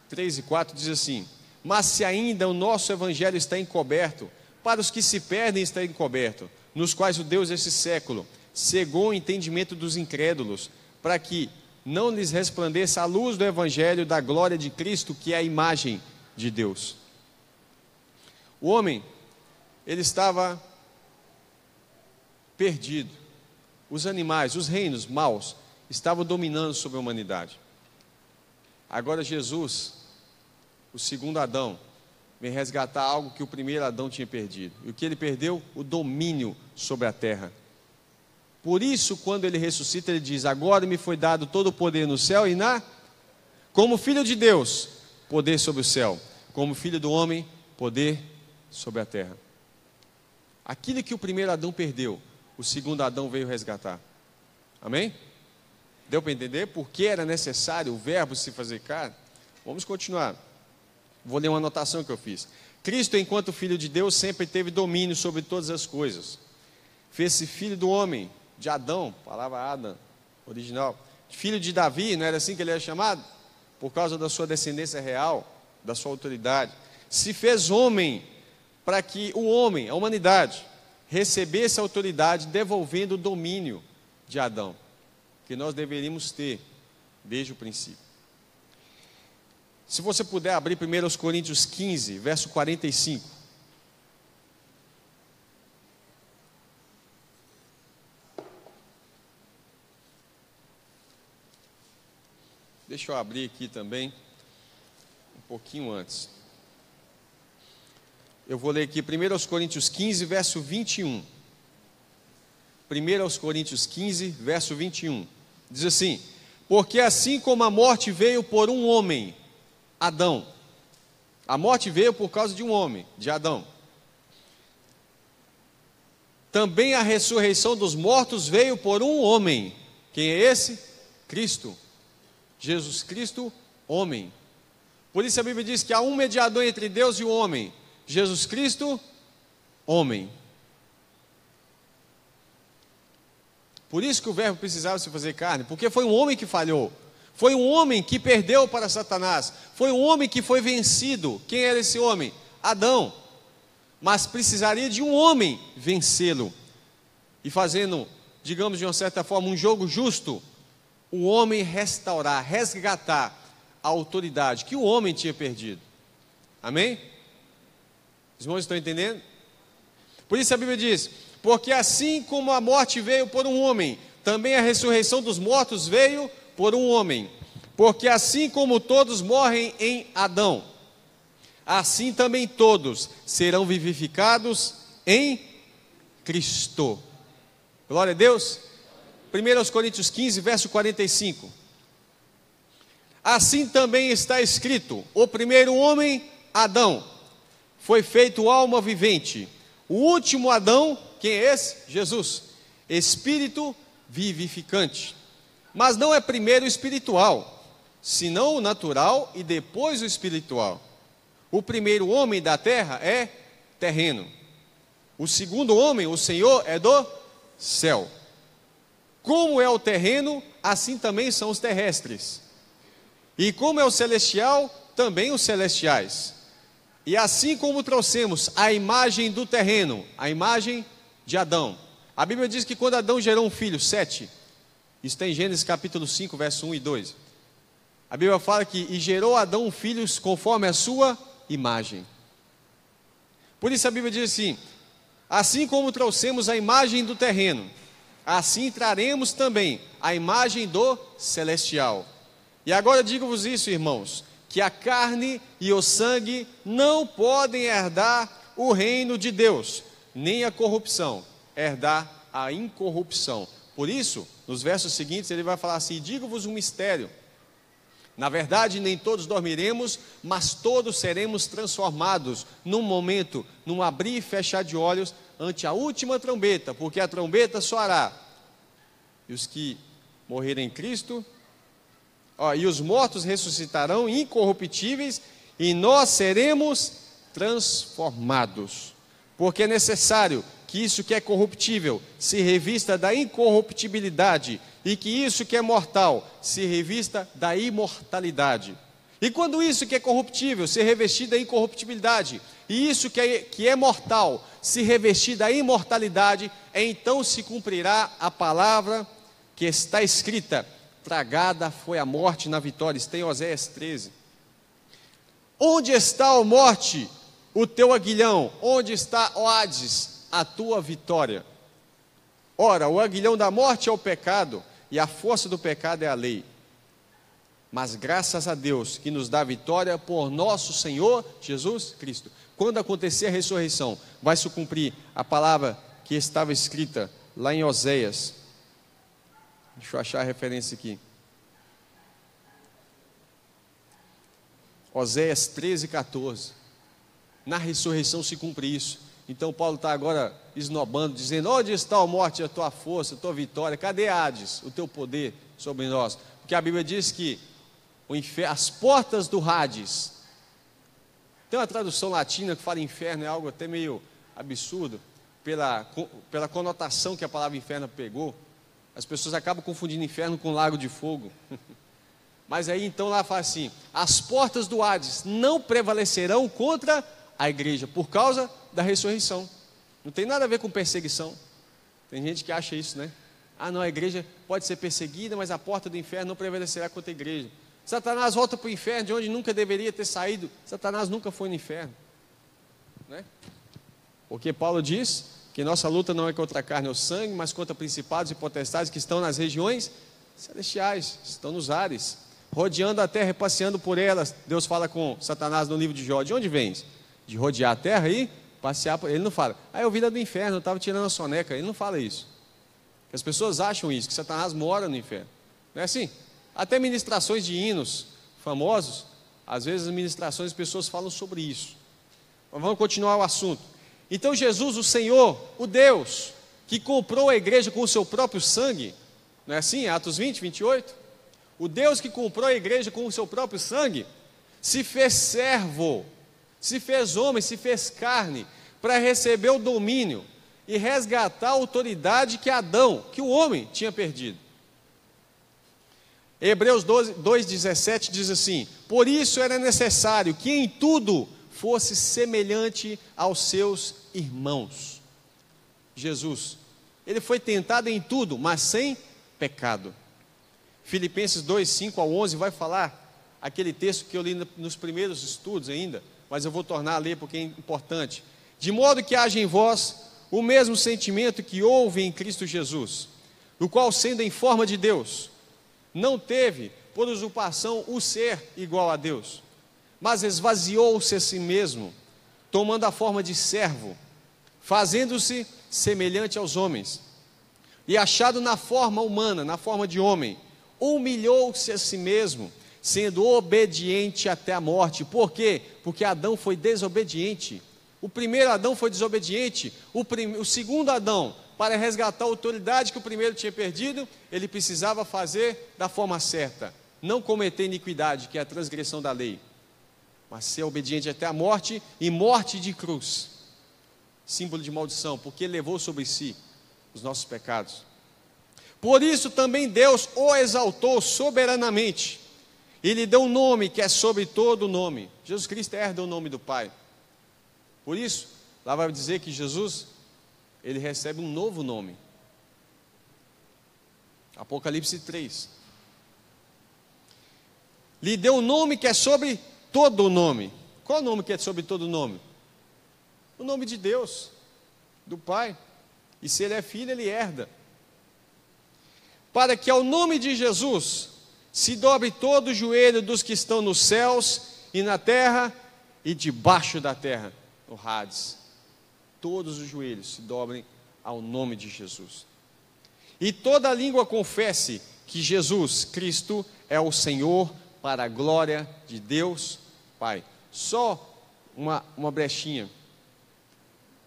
3 e 4 diz assim: mas se ainda o nosso evangelho está encoberto, para os que se perdem está encoberto, nos quais o Deus desse século cegou o entendimento dos incrédulos, para que não lhes resplandeça a luz do evangelho da glória de Cristo, que é a imagem de Deus. O homem, ele estava perdido. Os animais, os reinos maus, estavam dominando sobre a humanidade. Agora Jesus, o segundo Adão, vem resgatar algo que o primeiro Adão tinha perdido. E o que ele perdeu? O domínio sobre a terra. Por isso, quando ele ressuscita, ele diz: agora me foi dado todo o poder no céu e como filho de Deus, poder sobre o céu. Como filho do homem, poder sobre a terra. Aquilo que o primeiro Adão perdeu, o segundo Adão veio resgatar. Amém? Deu para entender por que era necessário o verbo se fazer carne? Vamos continuar. Vou ler uma anotação que eu fiz. Cristo, enquanto filho de Deus, sempre teve domínio sobre todas as coisas. Fez-se filho do homem, de Adão, palavra Adam, original. Filho de Davi, não era assim que ele era chamado? Por causa da sua descendência real, da sua autoridade. Se fez homem, para que o homem, a humanidade, recebesse a autoridade, devolvendo o domínio de Adão, que nós deveríamos ter desde o princípio. Se você puder abrir 1 Coríntios 15, verso 45. Deixa eu abrir aqui também, um pouquinho antes. Eu vou ler aqui 1 Coríntios 15, verso 21. 1 Coríntios 15, verso 21. Diz assim: porque assim como a morte veio por um homem, Adão. A morte veio por causa de um homem, de Adão. Também a ressurreição dos mortos veio por um homem. Quem é esse? Cristo. Jesus Cristo, homem. Por isso a Bíblia diz que há um mediador entre Deus e o homem. Jesus Cristo, homem. Por isso que o verbo precisava se fazer carne, porque foi um homem que falhou. Foi um homem que perdeu para Satanás. Foi um homem que foi vencido. Quem era esse homem? Adão. Mas precisaria de um homem vencê-lo. E fazendo, digamos de uma certa forma, um jogo justo, o homem restaurar, resgatar a autoridade que o homem tinha perdido. Amém? Os irmãos estão entendendo? Por isso a Bíblia diz: porque assim como a morte veio por um homem, também a ressurreição dos mortos veio por um homem. Porque assim como todos morrem em Adão, assim também todos serão vivificados em Cristo. Glória a Deus. 1 Coríntios 15, verso 45. Assim também está escrito: o primeiro homem, Adão, foi feito alma vivente. O último Adão, quem é esse? Jesus, espírito vivificante. Mas não é primeiro o espiritual, senão o natural e depois o espiritual. O primeiro homem da terra é terreno. O segundo homem, o Senhor, é do céu. Como é o terreno, assim também são os terrestres. E como é o celestial, também os celestiais. E assim como trouxemos a imagem do terreno, a imagem de Adão. A Bíblia diz que quando Adão gerou um filho, Sete, isso está em Gênesis capítulo 5, verso 1 e 2. A Bíblia fala que e gerou Adão filhos conforme a sua imagem. Por isso a Bíblia diz assim: assim como trouxemos a imagem do terreno, assim traremos também a imagem do celestial. E agora digo-vos isso, irmãos, que a carne e o sangue não podem herdar o reino de Deus, nem a corrupção herdar a incorrupção. Por isso, nos versos seguintes, ele vai falar assim: digo-vos um mistério. Na verdade, nem todos dormiremos, mas todos seremos transformados num momento, num abrir e fechar de olhos, ante a última trombeta, porque a trombeta soará. E os que morrerem em Cristo, e os mortos ressuscitarão incorruptíveis, e nós seremos transformados. Porque é necessário que isso que é corruptível se revista da incorruptibilidade, e que isso que é mortal se revista da imortalidade. E quando isso que é corruptível se revestir da incorruptibilidade, e isso que é mortal se revestir da imortalidade, então se cumprirá a palavra que está escrita: tragada foi a morte na vitória. Está em Oséias 13. Onde está, ó morte, o teu aguilhão? Onde está, ó Hades, a tua vitória? Ora, o aguilhão da morte é o pecado, e a força do pecado é a lei. Mas graças a Deus que nos dá vitória por nosso Senhor Jesus Cristo. Quando acontecer a ressurreição, vai se cumprir a palavra que estava escrita lá em Oséias. Deixa eu achar a referência aqui. Oséias 13, 14. Na ressurreição se cumpre isso. Então Paulo está agora esnobando, dizendo: onde está a morte, a tua força, a tua vitória? Cadê Hades, o teu poder sobre nós? Porque a Bíblia diz que as portas do Hades, tem uma tradução latina que fala inferno, é algo até meio absurdo, pela conotação que a palavra inferno pegou. As pessoas acabam confundindo inferno com lago de fogo. Mas aí então lá fala assim: as portas do Hades não prevalecerão contra a igreja, por causa da ressurreição. Não tem nada a ver com perseguição. Tem gente que acha isso, né? Ah não, a igreja pode ser perseguida, mas a porta do inferno não prevalecerá contra a igreja. Satanás volta para o inferno de onde nunca deveria ter saído. Satanás nunca foi no inferno, né? Porque Paulo diz que nossa luta não é contra a carne ou sangue, mas contra principados e potestades que estão nas regiões celestiais, estão nos ares, rodeando a terra e passeando por elas. Deus fala com Satanás no livro de Jó: de onde vens? De rodear a terra e passear por... Ele não fala: ah, eu vim do inferno, eu estava tirando a soneca. Ele não fala isso. As pessoas acham isso, que Satanás mora no inferno. Não é assim? Até ministrações de hinos famosos, às vezes as ministrações, as pessoas falam sobre isso. Mas vamos continuar o assunto. Então Jesus, o Senhor, o Deus, que comprou a igreja com o seu próprio sangue, não é assim? Atos 20, 28. O Deus que comprou a igreja com o seu próprio sangue, se fez servo, se fez homem, se fez carne, para receber o domínio e resgatar a autoridade que Adão, que o homem, tinha perdido. Hebreus 2,17 diz assim: por isso era necessário que em tudo fosse semelhante aos seus irmãos. Jesus, ele foi tentado em tudo, mas sem pecado. Filipenses 2, 5 ao 11 vai falar aquele texto que eu li nos primeiros estudos ainda, mas eu vou tornar a ler porque é importante. De modo que haja em vós o mesmo sentimento que houve em Cristo Jesus, o qual, sendo em forma de Deus, não teve por usurpação o ser igual a Deus, mas esvaziou-se a si mesmo, tomando a forma de servo, fazendo-se semelhante aos homens, e achado na forma humana, na forma de homem, humilhou-se a si mesmo, sendo obediente até a morte. Por quê? Porque Adão foi desobediente. O primeiro Adão foi desobediente. O segundo Adão, para resgatar a autoridade que o primeiro tinha perdido, ele precisava fazer da forma certa, não cometer iniquidade, que é a transgressão da lei, mas ser obediente até a morte, e morte de cruz, símbolo de maldição, porque ele levou sobre si os nossos pecados. Por isso também Deus o exaltou soberanamente, e lhe deu um nome que é sobre todo nome. Jesus Cristo herda o nome do Pai. Por isso, lá vai dizer que Jesus, ele recebe um novo nome. Apocalipse 3. Lhe deu um nome que é sobre todo o nome. Qual o nome que é sobre todo o nome? O nome de Deus, do Pai. E se ele é filho, ele herda. Para que ao nome de Jesus se dobre todo o joelho dos que estão nos céus e na terra e debaixo da terra, no Hades. Todos os joelhos se dobrem ao nome de Jesus. E toda língua confesse que Jesus Cristo é o Senhor, para a glória de Deus Pai. Só uma brechinha.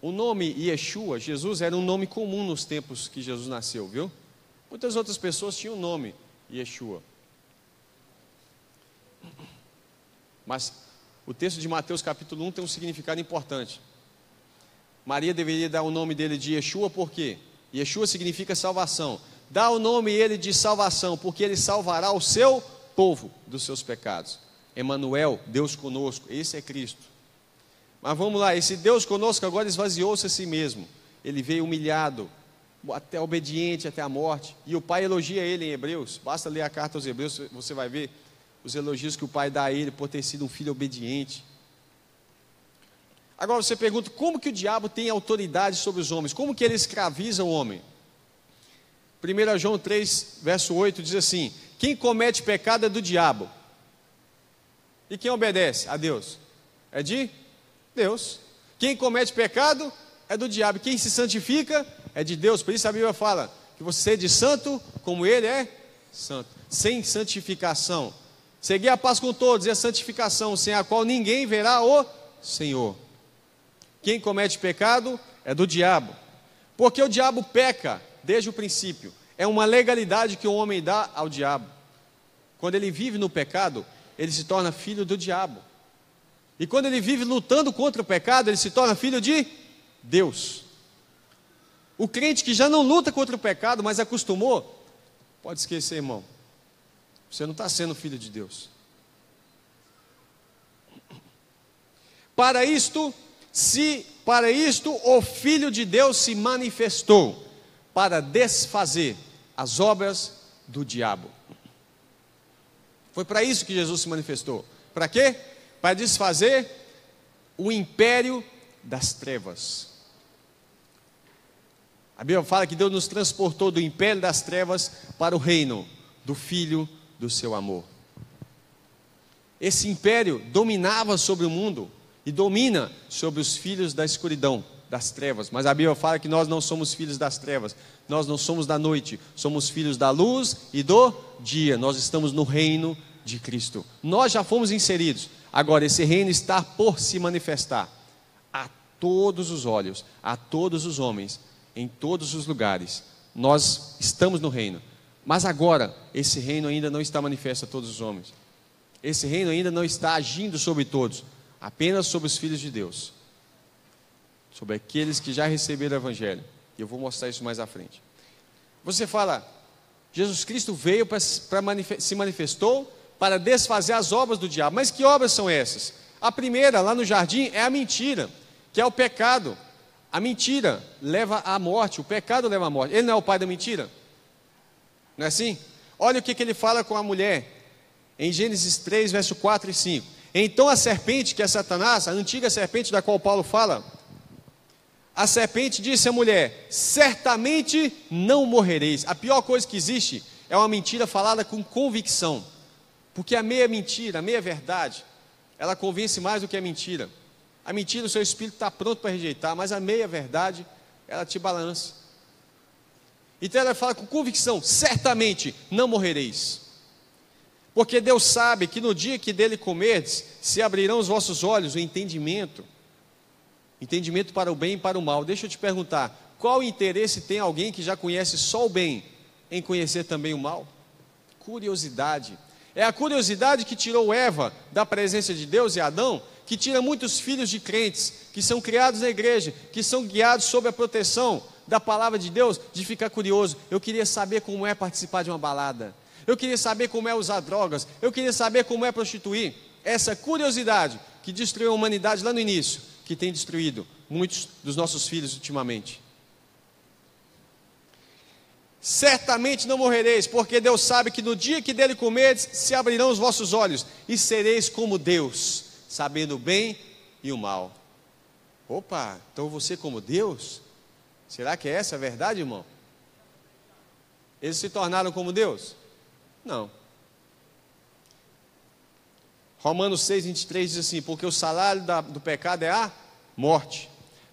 O nome Yeshua, Jesus, era um nome comum nos tempos que Jesus nasceu, viu? Muitas outras pessoas tinham o nome Yeshua. Mas o texto de Mateus capítulo 1 tem um significado importante. Maria deveria dar o nome dele de Yeshua, por quê? Yeshua significa salvação. Dá o nome ele de salvação, porque ele salvará o seu povo dos seus pecados. Emanuel, Deus conosco, esse é Cristo. Mas vamos lá, esse Deus conosco agora esvaziou-se a si mesmo. Ele veio humilhado, até obediente, até a morte. E o Pai elogia ele em Hebreus. Basta ler a carta aos Hebreus, você vai ver os elogios que o Pai dá a ele por ter sido um filho obediente. Agora você pergunta, como que o diabo tem autoridade sobre os homens? Como que ele escraviza o homem? 1 João 3, verso 8 diz assim: quem comete pecado é do diabo. E quem obedece a Deus? É de Deus. Quem comete pecado é do diabo. Quem se santifica é de Deus. Por isso a Bíblia fala que você é de santo como ele é santo. Sem santificação, segui a paz com todos, e a santificação, sem a qual ninguém verá o Senhor. Quem comete pecado é do diabo. Porque o diabo peca desde o princípio. É uma legalidade que o homem dá ao diabo. Quando ele vive no pecado, ele se torna filho do diabo. E quando ele vive lutando contra o pecado, ele se torna filho de Deus. O crente que já não luta contra o pecado, mas acostumou, pode esquecer, irmão. Você não está sendo filho de Deus. Para isto o Filho de Deus se manifestou, para desfazer as obras do diabo. Foi para isso que Jesus se manifestou. Para quê? Para desfazer o império das trevas. A Bíblia fala que Deus nos transportou do império das trevas para o reino do Filho do seu amor. Esse império dominava sobre o mundo e domina sobre os filhos da escuridão, das trevas. Mas a Bíblia fala que nós não somos filhos das trevas, nós não somos da noite, somos filhos da luz e do dia. Nós estamos no reino de Cristo. Nós já fomos inseridos. Agora esse reino está por se manifestar a todos os olhos, a todos os homens, em todos os lugares. Nós estamos no reino. Mas agora esse reino ainda não está manifesto a todos os homens. Esse reino ainda não está agindo sobre todos, apenas sobre os filhos de Deus, sobre aqueles que já receberam o Evangelho. E eu vou mostrar isso mais à frente. Você fala, Jesus Cristo veio se manifestou para desfazer as obras do diabo. Mas que obras são essas? A primeira, lá no jardim, é a mentira, que é o pecado. A mentira leva à morte, o pecado leva à morte. Ele não é o pai da mentira? Não é assim? Olha o que ele fala com a mulher, em Gênesis 3, verso 4 e 5. Então a serpente, que é Satanás, a antiga serpente da qual Paulo fala, a serpente disse à mulher: certamente não morrereis. A pior coisa que existe é uma mentira falada com convicção, porque a meia mentira, a meia verdade, ela convence mais do que a mentira. A mentira o seu espírito está pronto para rejeitar, mas a meia verdade, ela te balança. Então ela fala com convicção: certamente não morrereis. Porque Deus sabe que no dia que dele comerdes, se abrirão os vossos olhos, o entendimento para o bem e para o mal. Deixa eu te perguntar, qual interesse tem alguém que já conhece só o bem, em conhecer também o mal? Curiosidade. É a curiosidade que tirou Eva da presença de Deus e Adão, que tira muitos filhos de crentes, que são criados na igreja, que são guiados sob a proteção da palavra de Deus, de ficar curioso. Eu queria saber como é participar de uma balada. Eu queria saber como é usar drogas. Eu queria saber como é prostituir. Essa curiosidade que destruiu a humanidade lá no início, que tem destruído muitos dos nossos filhos ultimamente. Certamente não morrereis, porque Deus sabe que no dia que dele comerdes, se abrirão os vossos olhos, e sereis como Deus, sabendo o bem e o mal. Opa, então você como Deus? Será que é essa a verdade, irmão? Eles se tornaram como Deus? Não. Romanos 6, 23 diz assim: porque o salário do pecado é a morte,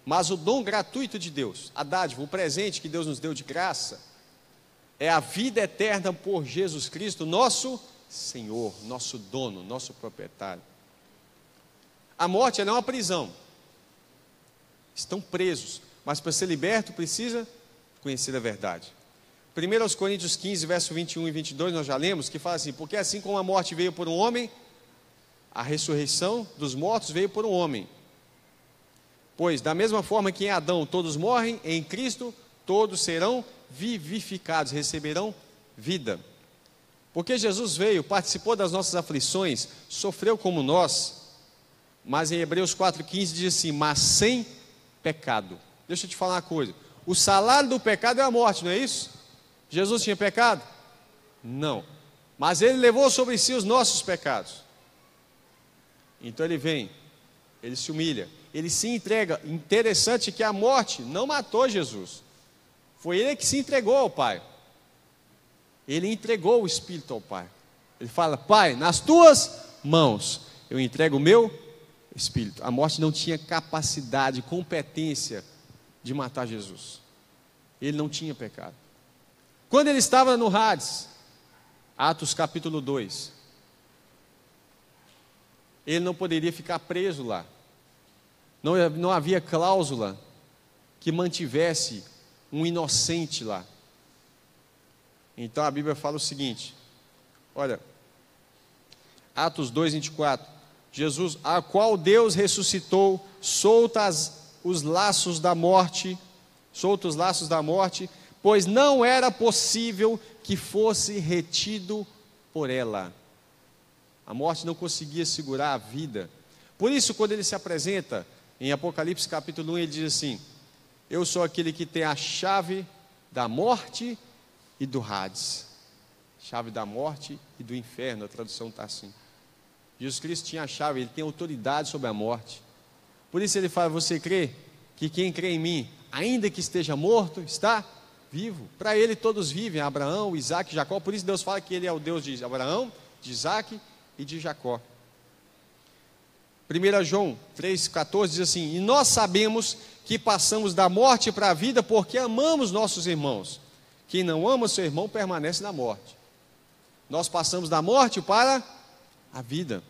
Mas o dom gratuito de Deus, a dádiva, o presente que Deus nos deu de graça, é a vida eterna por Jesus Cristo, nosso Senhor, nosso dono, nosso proprietário. A morte ela é uma prisão. Estão presos, mas para ser liberto precisa conhecer a verdade. 1 Coríntios 15, verso 21 e 22, nós já lemos, que fala assim: porque assim como a morte veio por um homem, a ressurreição dos mortos veio por um homem. Pois, da mesma forma que em Adão todos morrem, em Cristo todos serão vivificados, receberão vida. Porque Jesus veio, participou das nossas aflições, sofreu como nós, mas em Hebreus 4,15 diz assim: mas sem pecado. Deixa eu te falar uma coisa: o salário do pecado é a morte, não é isso? Jesus tinha pecado? Não, mas ele levou sobre si os nossos pecados. Então ele vem, ele se humilha, ele se entrega. Interessante que a morte não matou Jesus, foi ele que se entregou ao Pai. Ele entregou o Espírito ao Pai. Ele fala: Pai, nas tuas mãos eu entrego o meu Espírito. A morte não tinha capacidade, competência de matar Jesus. Ele não tinha pecado. Quando ele estava no Hades, Atos capítulo 2, ele não poderia ficar preso lá. Não havia cláusula que mantivesse um inocente lá. Então a Bíblia fala o seguinte, olha, Atos 2, 24, Jesus, a qual Deus ressuscitou, soltos os laços da morte, pois não era possível que fosse retido por ela. A morte não conseguia segurar a vida. Por isso, quando ele se apresenta em Apocalipse capítulo 1, ele diz assim: eu sou aquele que tem a chave da morte e do Hades. Chave da morte e do inferno, a tradução está assim. Jesus Cristo tinha a chave, ele tem autoridade sobre a morte. Por isso ele fala: você crê que quem crê em mim, ainda que esteja morto, está vivo? Para ele todos vivem, Abraão, Isaac, Jacó. Por isso Deus fala que ele é o Deus de Abraão, de Isaac e de Jacó. 1 João 3,14 diz assim: e nós sabemos que passamos da morte para a vida porque amamos nossos irmãos. Quem não ama seu irmão permanece na morte. Nós passamos da morte para a vida.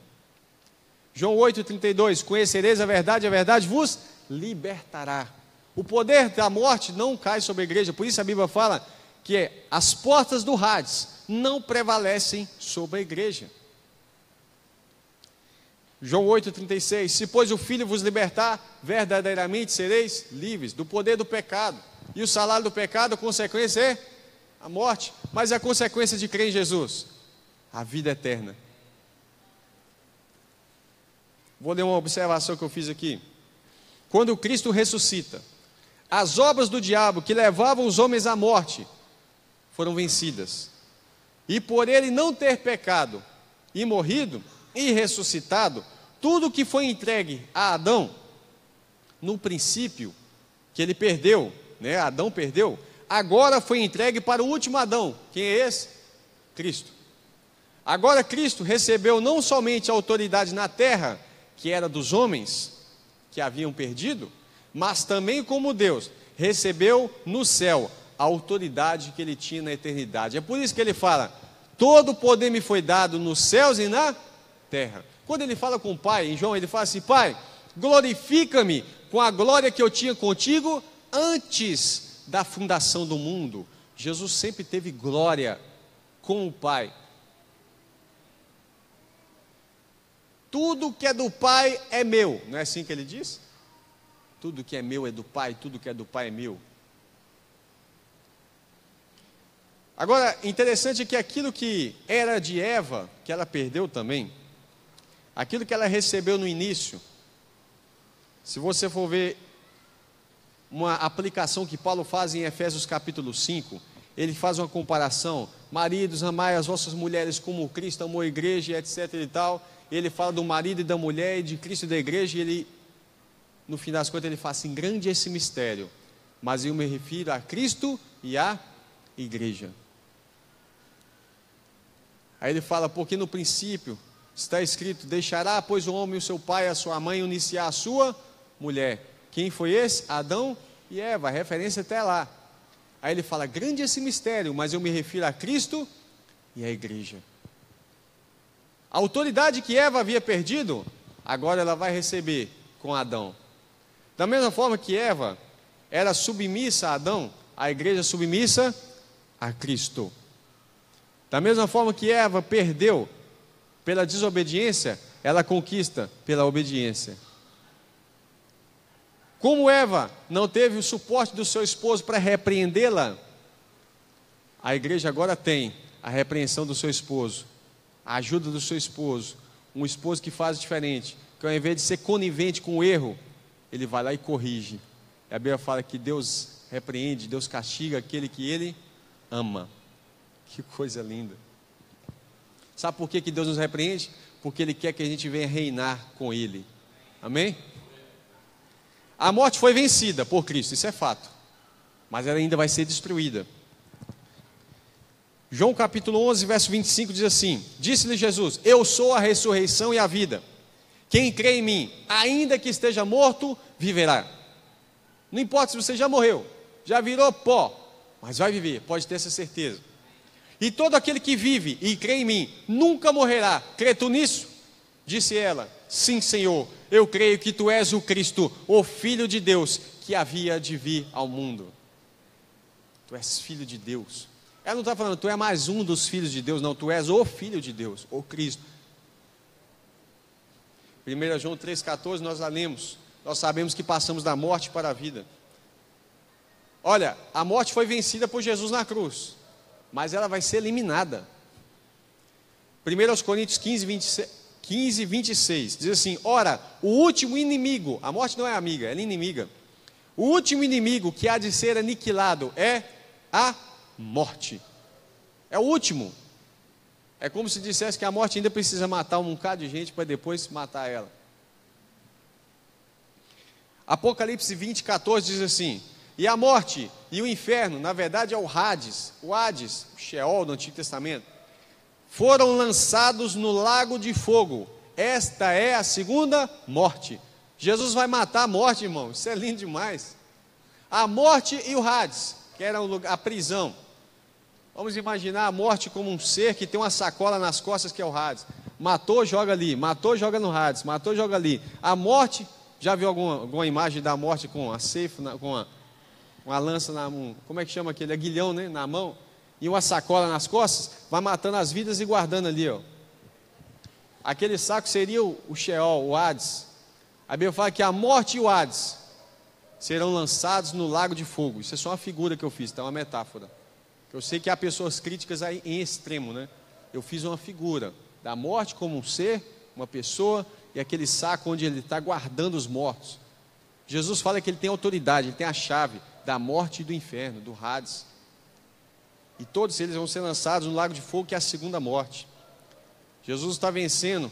João 8,32: conhecereis a verdade vos libertará. O poder da morte não cai sobre a igreja, por isso a Bíblia fala que as portas do Hades não prevalecem sobre a igreja. João 8,36: se pois o Filho vos libertar, verdadeiramente sereis livres do poder do pecado. E o salário do pecado, a consequência é a morte. Mas a consequência de crer em Jesus? A vida eterna. Vou ler uma observação que eu fiz aqui. Quando Cristo ressuscita, as obras do diabo que levavam os homens à morte foram vencidas. E por ele não ter pecado e morrido e ressuscitado, tudo que foi entregue a Adão, no princípio, que ele perdeu, né? Adão perdeu, agora foi entregue para o último Adão. Quem é esse? Cristo. Agora Cristo recebeu não somente a autoridade na terra, que era dos homens, que haviam perdido, mas também como Deus, recebeu no céu a autoridade que ele tinha na eternidade. É por isso que ele fala: todo o poder me foi dado nos céus e na terra. Quando ele fala com o Pai, em João, ele fala assim: Pai, glorifica-me com a glória que eu tinha contigo antes da fundação do mundo. Jesus sempre teve glória com o Pai. Tudo que é do Pai é meu, não é assim que ele diz? Tudo que é meu é do Pai, tudo que é do Pai é meu. Agora, interessante é que aquilo que era de Eva, que ela perdeu também, aquilo que ela recebeu no início, se você for ver uma aplicação que Paulo faz em Efésios capítulo 5, ele faz uma comparação: maridos, amai as vossas mulheres como Cristo amou a igreja, etc e tal. Ele fala do marido e da mulher, e de Cristo e da igreja, e ele, no fim das contas, ele fala assim: grande é esse mistério, mas eu me refiro a Cristo e à igreja. Aí ele fala: porque no princípio está escrito: deixará, pois, o homem o seu pai e a sua mãe, unir-se-á a sua mulher. Quem foi esse? Adão e Eva, referência até lá. Aí ele fala, grande esse mistério, mas eu me refiro a Cristo e a igreja. A autoridade que Eva havia perdido, agora ela vai receber com Adão. Da mesma forma que Eva era submissa a Adão, a igreja submissa a Cristo. Da mesma forma que Eva perdeu pela desobediência, ela conquista pela obediência. Como Eva não teve o suporte do seu esposo para repreendê-la, a igreja agora tem a repreensão do seu esposo, a ajuda do seu esposo, um esposo que faz diferente, que ao invés de ser conivente com o erro, ele vai lá e corrige. A Bíblia fala que Deus repreende, Deus castiga aquele que Ele ama. Que coisa linda. Sabe por que Deus nos repreende? Porque Ele quer que a gente venha reinar com Ele. Amém? A morte foi vencida por Cristo, isso é fato. Mas ela ainda vai ser destruída. João capítulo 11, verso 25 diz assim: disse-lhe Jesus, eu sou a ressurreição e a vida. Quem crê em mim, ainda que esteja morto, viverá. Não importa se você já morreu, já virou pó, mas vai viver, pode ter essa certeza. E todo aquele que vive e crê em mim, nunca morrerá. Crê tu nisso? Disse ela, sim, Senhor, eu creio que tu és o Cristo, o Filho de Deus, que havia de vir ao mundo. Tu és Filho de Deus. Ela não está falando, tu é mais um dos filhos de Deus, não, tu és o Filho de Deus, o Cristo. 1 João 3,14 nós lá lemos, nós sabemos que passamos da morte para a vida. Olha, a morte foi vencida por Jesus na cruz, mas ela vai ser eliminada. 1 Coríntios 15, 26, diz assim, ora, o último inimigo, a morte não é amiga, ela é inimiga. O último inimigo que há de ser aniquilado é a morte. É o último. É como se dissesse que a morte ainda precisa matar um bocado de gente para depois matar ela. Apocalipse 20, 14 diz assim, e a morte e o inferno, na verdade é o Hades, o Sheol do Antigo Testamento, foram lançados no lago de fogo. Esta é a segunda morte. Jesus vai matar a morte, irmão, isso é lindo demais. A morte e o Hades, que era a prisão. Vamos imaginar a morte como um ser que tem uma sacola nas costas, que é o Hades. Matou, joga ali, matou, joga no Hades, matou, joga ali. A morte, já viu alguma imagem da morte com a ceifa, com uma lança na mão, como é que chama aquele aguilhão, né, na mão, e uma sacola nas costas, vai matando as vidas e guardando ali, ó. Aquele saco seria o Sheol, o Hades. A Bíblia fala que a morte e o Hades serão lançados no lago de fogo. Isso é só uma figura que eu fiz, tá? Uma metáfora. Eu sei que há pessoas críticas aí em extremo, né? Eu fiz uma figura da morte como um ser, uma pessoa, e aquele saco onde ele está guardando os mortos. Jesus fala que ele tem autoridade, ele tem a chave da morte e do inferno, do Hades. E todos eles vão ser lançados no lago de fogo, que é a segunda morte. Jesus está vencendo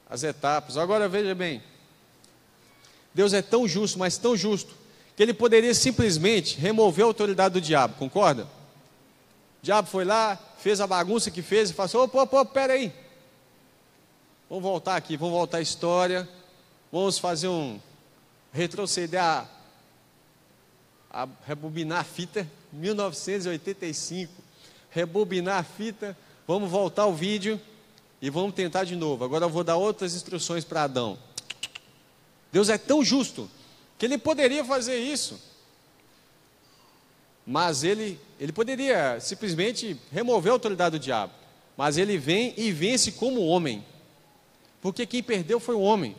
as etapas. Agora veja bem, Deus é tão justo, mas tão justo, que Ele poderia simplesmente remover a autoridade do diabo, concorda? O diabo foi lá, fez a bagunça que fez e falou assim, opa, pera aí. Vamos voltar aqui, vamos voltar à história, vamos fazer retroceder a rebobinar a fita, 1985, rebobinar a fita, vamos voltar ao vídeo e vamos tentar de novo. Agora eu vou dar outras instruções para Adão. Deus é tão justo que Ele poderia fazer isso, mas Ele poderia simplesmente remover a autoridade do diabo, mas Ele vem e vence como homem, porque quem perdeu foi o homem.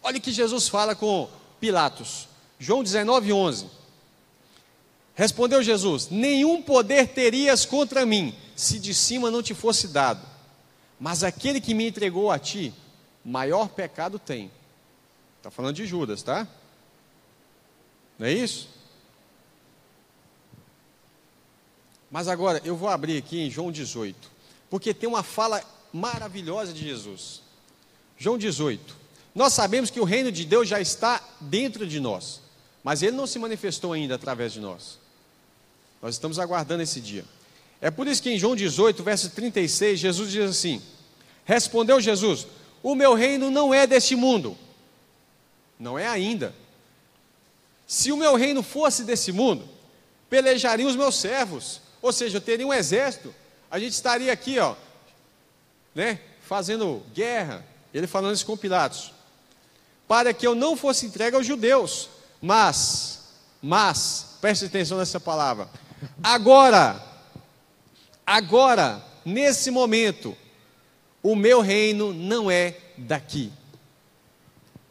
Olha o que Jesus fala com Pilatos, João 19, 11. Respondeu Jesus, nenhum poder terias contra mim, se de cima não te fosse dado, mas aquele que me entregou a ti, maior pecado tem. Está falando de Judas, tá? Não é isso? Mas agora eu vou abrir aqui em João 18, porque tem uma fala maravilhosa de Jesus. João 18. Nós sabemos que o reino de Deus já está dentro de nós, mas Ele não se manifestou ainda através de nós. Nós estamos aguardando esse dia. É por isso que em João 18, verso 36, Jesus diz assim, respondeu Jesus, o meu reino não é deste mundo, não é ainda, Se o meu reino fosse desse mundo, pelejariam os meus servos, ou seja, eu teria um exército, a gente estaria aqui, ó, né, fazendo guerra. Ele falando isso com Pilatos, para que eu não fosse entregue aos judeus, mas, preste atenção nessa palavra, agora, nesse momento, o meu reino não é daqui.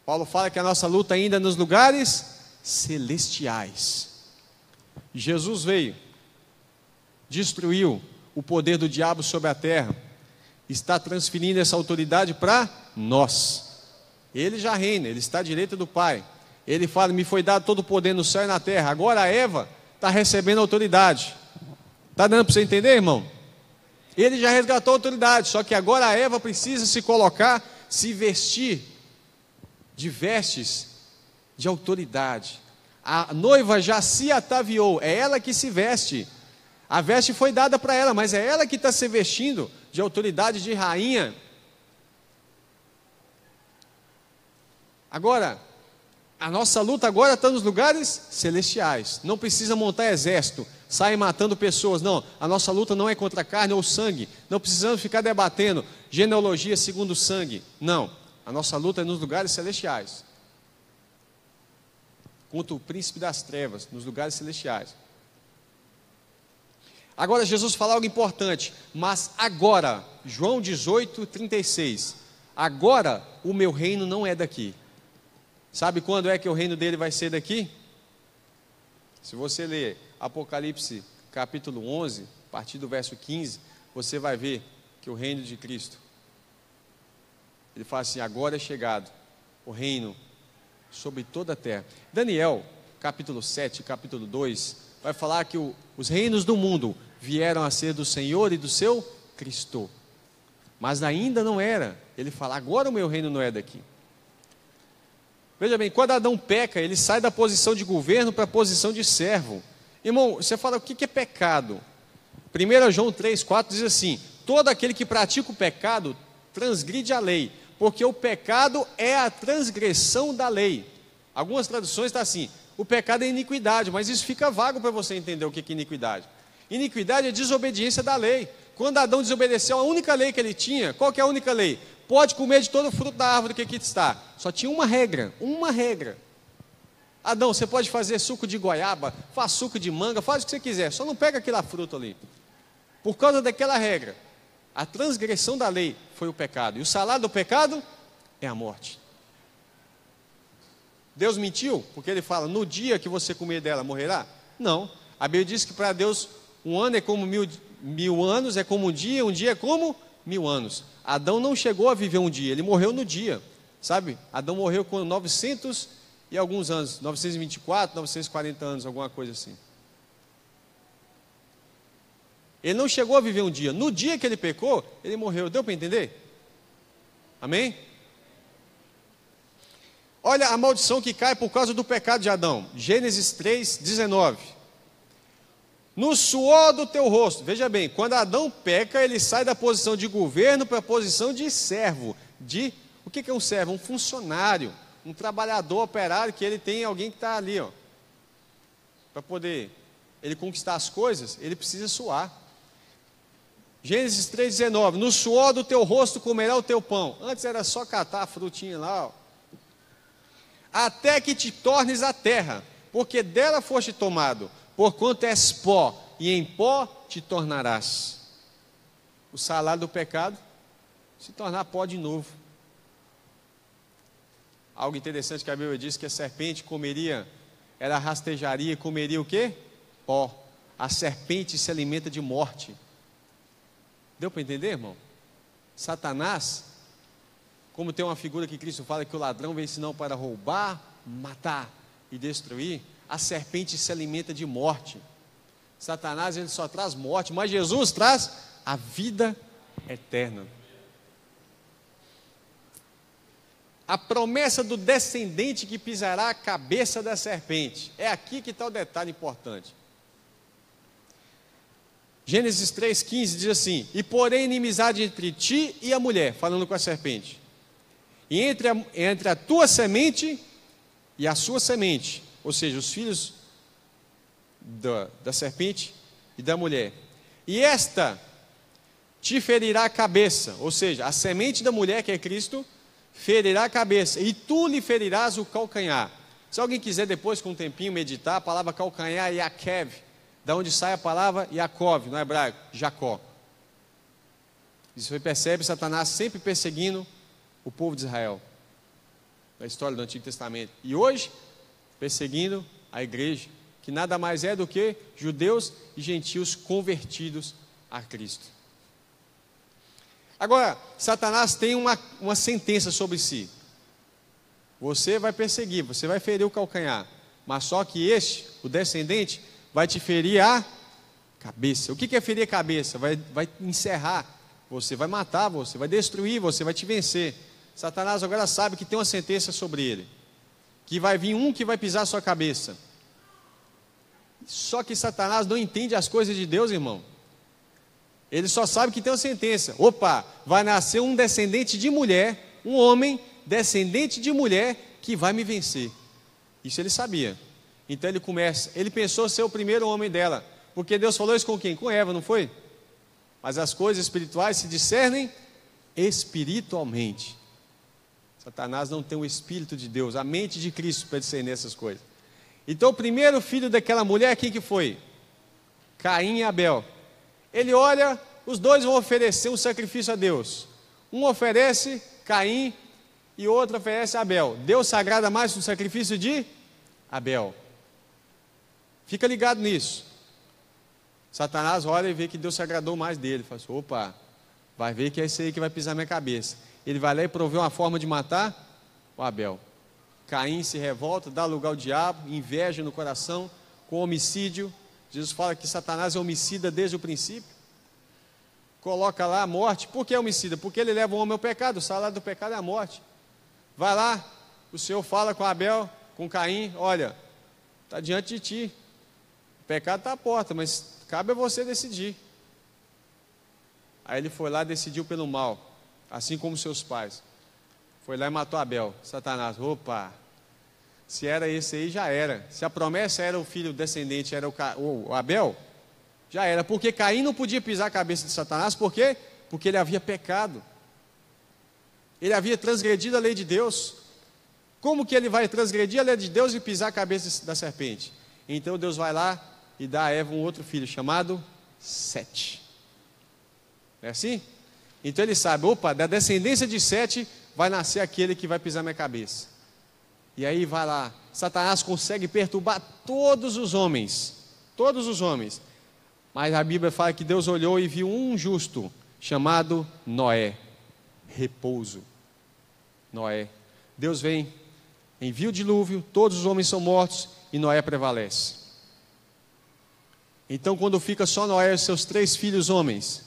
Paulo fala que a nossa luta ainda é nos lugares celestiais. Jesus veio, destruiu o poder do diabo sobre a terra, está transferindo essa autoridade para nós. Ele já reina, ele está à direita do Pai. Ele fala, me foi dado todo o poder no céu e na terra. Agora a Eva está recebendo autoridade. Está dando para você entender, irmão? Ele já resgatou a autoridade, só que agora a Eva precisa se colocar, se vestir de vestes de autoridade. A noiva já se ataviou, é ela que se veste. A veste foi dada para ela, mas é ela que está se vestindo de autoridade de rainha. Agora, a nossa luta agora está nos lugares celestiais. Não precisa montar exército, sair matando pessoas. Não, a nossa luta não é contra carne ou sangue. Não precisamos ficar debatendo genealogia segundo sangue. Não, a nossa luta é nos lugares celestiais. Contra o príncipe das trevas, nos lugares celestiais. Agora Jesus fala algo importante, mas agora, João 18:36, agora o meu reino não é daqui. Sabe quando é que o reino dele vai ser daqui? Se você ler Apocalipse capítulo 11, a partir do verso 15, você vai ver que o reino de Cristo, ele fala assim, agora é chegado o reino sobre toda a terra. Daniel, capítulo 7, capítulo 2, vai falar que os reinos do mundo vieram a ser do Senhor e do seu Cristo. Mas ainda não era. Ele fala, agora o meu reino não é daqui. Veja bem, quando Adão peca, ele sai da posição de governo para a posição de servo. Irmão, você fala, o que é pecado? 1 João 3,4 diz assim, todo aquele que pratica o pecado transgride a lei, porque o pecado é a transgressão da lei. Algumas traduções estão assim, o pecado é iniquidade, mas isso fica vago para você entender o que é iniquidade. Iniquidade é desobediência da lei. Quando Adão desobedeceu a única lei que ele tinha, qual que é a única lei? Pode comer de todo o fruto da árvore que aqui está. Só tinha uma regra. Adão, você pode fazer suco de goiaba, faz suco de manga, faz o que você quiser, só não pega aquela fruta ali. Por causa daquela regra, a transgressão da lei foi o pecado. E o salário do pecado é a morte. Deus mentiu? Porque ele fala, no dia que você comer dela, morrerá? Não. A Bíblia diz que para Deus, um ano é como mil anos, é como um dia é como 1000 anos. Adão não chegou a viver um dia, ele morreu no dia, sabe? Adão morreu com 900 e alguns anos, 924, 940 anos, alguma coisa assim. Ele não chegou a viver um dia, no dia que ele pecou, ele morreu, deu para entender? Amém? Olha a maldição que cai por causa do pecado de Adão, Gênesis 3:19. No suor do teu rosto, veja bem, quando Adão peca, ele sai da posição de governo para a posição de servo. O que é um servo? Um funcionário, um trabalhador operário, que ele tem alguém que está ali, ó, para poder ele conquistar as coisas, ele precisa suar. Gênesis 3:19, no suor do teu rosto comerá o teu pão. Antes era só catar a frutinha lá, ó. Até que te tornes a terra, porque dela foste tomado, porquanto és pó, e em pó te tornarás. O salário do pecado, se tornar pó de novo. Algo interessante que a Bíblia diz que a serpente comeria, ela rastejaria e comeria o quê? Pó. A serpente se alimenta de morte. Deu para entender, irmão? Satanás, como tem uma figura que Cristo fala que o ladrão veio senão para roubar, matar e destruir, a serpente se alimenta de morte. Satanás, ele só traz morte, mas Jesus traz a vida eterna. A promessa do descendente que pisará a cabeça da serpente. É aqui que está o detalhe importante. Gênesis 3,15 diz assim, e porém inimizade entre ti e a mulher, falando com a serpente, e entre a tua semente e a sua semente, ou seja, os filhos da serpente e da mulher. E esta te ferirá a cabeça, ou seja, a semente da mulher, que é Cristo, ferirá a cabeça, e tu lhe ferirás o calcanhar. Se alguém quiser depois, com um tempinho, meditar, a palavra calcanhar é Yakev, da onde sai a palavra Yaakov, no hebraico, Jacó. E você percebe Satanás sempre perseguindo o povo de Israel, na história do Antigo Testamento. E hoje, perseguindo a igreja, que nada mais é do que judeus e gentios convertidos a Cristo. Agora, Satanás tem uma sentença sobre si. Você vai perseguir, você vai ferir o calcanhar, mas só que o descendente, vai te ferir a cabeça. O que é ferir a cabeça? Vai encerrar você, vai matar você, vai destruir você, vai te vencer. Satanás agora sabe que tem uma sentença sobre ele, que vai vir um que vai pisar a sua cabeça. Só que Satanás não entende as coisas de Deus, irmão. Ele só sabe que tem uma sentença. Opa, vai nascer um descendente de mulher, um homem descendente de mulher que vai me vencer. Isso ele sabia. Então ele pensou ser o primeiro homem dela, porque Deus falou isso com quem? Com Eva, não foi? Mas as coisas espirituais se discernem espiritualmente. Satanás não tem o Espírito de Deus, a mente de Cristo para discernir essas coisas. Então o primeiro filho daquela mulher, quem que foi? Caim e Abel. Ele olha, os dois vão oferecer um sacrifício a Deus. Um oferece Caim e outro oferece Abel. Deus se agrada mais no sacrifício de Abel. Fica ligado nisso. Satanás olha e vê que Deus se agradou mais dele. Fala assim, opa, vai ver que é esse aí que vai pisar minha cabeça. Ele vai lá e provê uma forma de matar o Abel. Caim se revolta, dá lugar ao diabo, inveja no coração, com homicídio. Jesus fala que Satanás é homicida desde o princípio. Coloca lá a morte. Por que é homicida? Porque ele leva o homem ao pecado. O salário do pecado é a morte. Vai lá, o Senhor fala com Abel, com Caim, olha, está diante de ti. O pecado está à porta, mas cabe a você decidir. Aí ele foi lá e decidiu pelo mal, assim como seus pais. Foi lá e matou Abel. Satanás, opa, se era esse aí, já era. Se a promessa era o filho descendente, era o Abel, já era. Porque Caim não podia pisar a cabeça de Satanás, por quê? Porque ele havia pecado. Ele havia transgredido a lei de Deus. Como que ele vai transgredir a lei de Deus e pisar a cabeça da serpente? Então Deus vai lá e dá a Eva um outro filho, chamado Sete. Não é assim? Então ele sabe, opa, da descendência de Sete vai nascer aquele que vai pisar minha cabeça. E aí vai lá, Satanás consegue perturbar todos os homens, mas a Bíblia fala que Deus olhou e viu um justo, chamado Noé, repouso. Noé, Deus vem, envia o dilúvio, todos os homens são mortos e Noé prevalece. Então quando fica só Noé e os seus 3 filhos homens,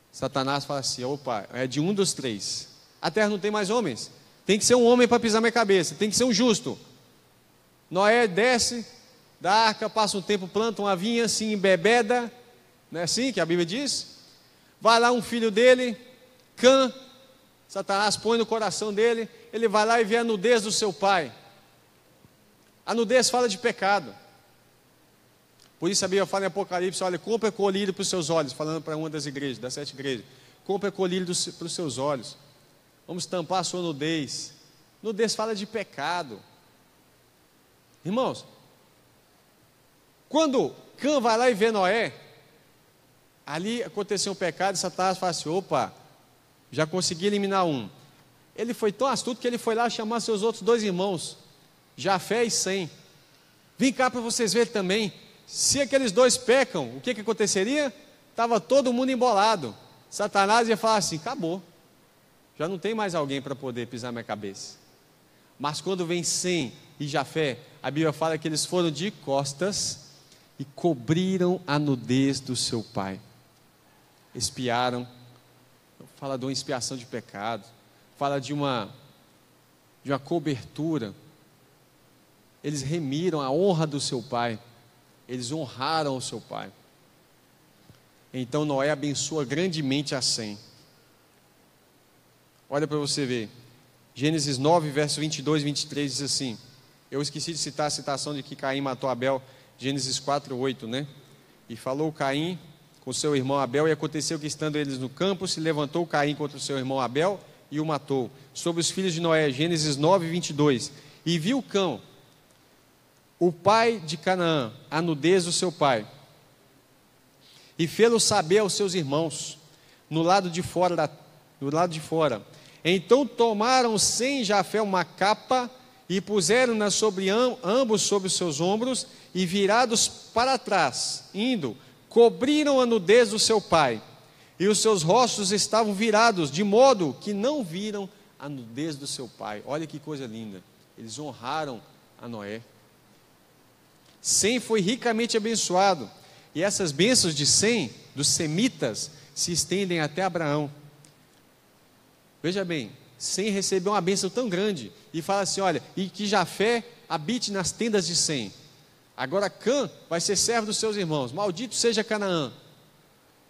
Satanás fala assim, opa, é de um dos 3, a terra não tem mais homens, tem que ser um homem para pisar minha cabeça, tem que ser um justo. Noé desce da arca, passa um tempo, planta uma vinha assim, embebeda, não é assim que a Bíblia diz? Vai lá um filho dele, Cã, Satanás põe no coração dele, ele vai lá e vê a nudez do seu pai. A nudez fala de pecado. Por isso a Bíblia fala em Apocalipse, olha, compra colírio para os seus olhos, falando para uma das igrejas, das 7 igrejas, compra colírio para os seus olhos. Vamos tampar a sua nudez. Nudez fala de pecado. Irmãos, quando Cã vai lá e vê Noé, ali aconteceu um pecado e Satanás fala assim, opa, já consegui eliminar um. Ele foi tão astuto que ele foi lá chamar seus outros 2 irmãos, Jafé e Sem. Vem cá para vocês verem também, se aqueles 2 pecam, o que aconteceria? Estava todo mundo embolado. Satanás ia falar assim, acabou. Já não tem mais alguém para poder pisar minha cabeça. Mas quando vem Sem e Jafé, a Bíblia fala que eles foram de costas e cobriram a nudez do seu pai. Espiaram. Fala de uma expiação de pecado. Fala de uma cobertura. Eles remiram a honra do seu pai. Eles honraram o seu pai. Então Noé abençoa grandemente a Sem. Olha para você ver. Gênesis 9, verso 22 e 23 diz assim: Eu esqueci de citar a citação de que Caim matou Abel, Gênesis 4:8, né? E falou Caim com seu irmão Abel, e aconteceu que, estando eles no campo, se levantou Caim contra o seu irmão Abel e o matou. Sobre os filhos de Noé, Gênesis 9:22. E viu Cão, o pai de Canaã, a nudez do seu pai, e fê-lo saber aos seus irmãos, no lado de fora. Então tomaram Sem e Jafé uma capa, e puseram-na sobre ambos sobre os seus ombros, e virados para trás, indo, cobriram a nudez do seu pai, e os seus rostos estavam virados, de modo que não viram a nudez do seu pai. Olha que coisa linda, eles honraram a Noé. Sem foi ricamente abençoado, e essas bênçãos de Sem, dos semitas, se estendem até Abraão. Veja bem, Sem recebeu uma bênção tão grande, e fala assim, olha, e que Jafé habite nas tendas de Sem. Agora Cã vai ser servo dos seus irmãos, maldito seja Canaã.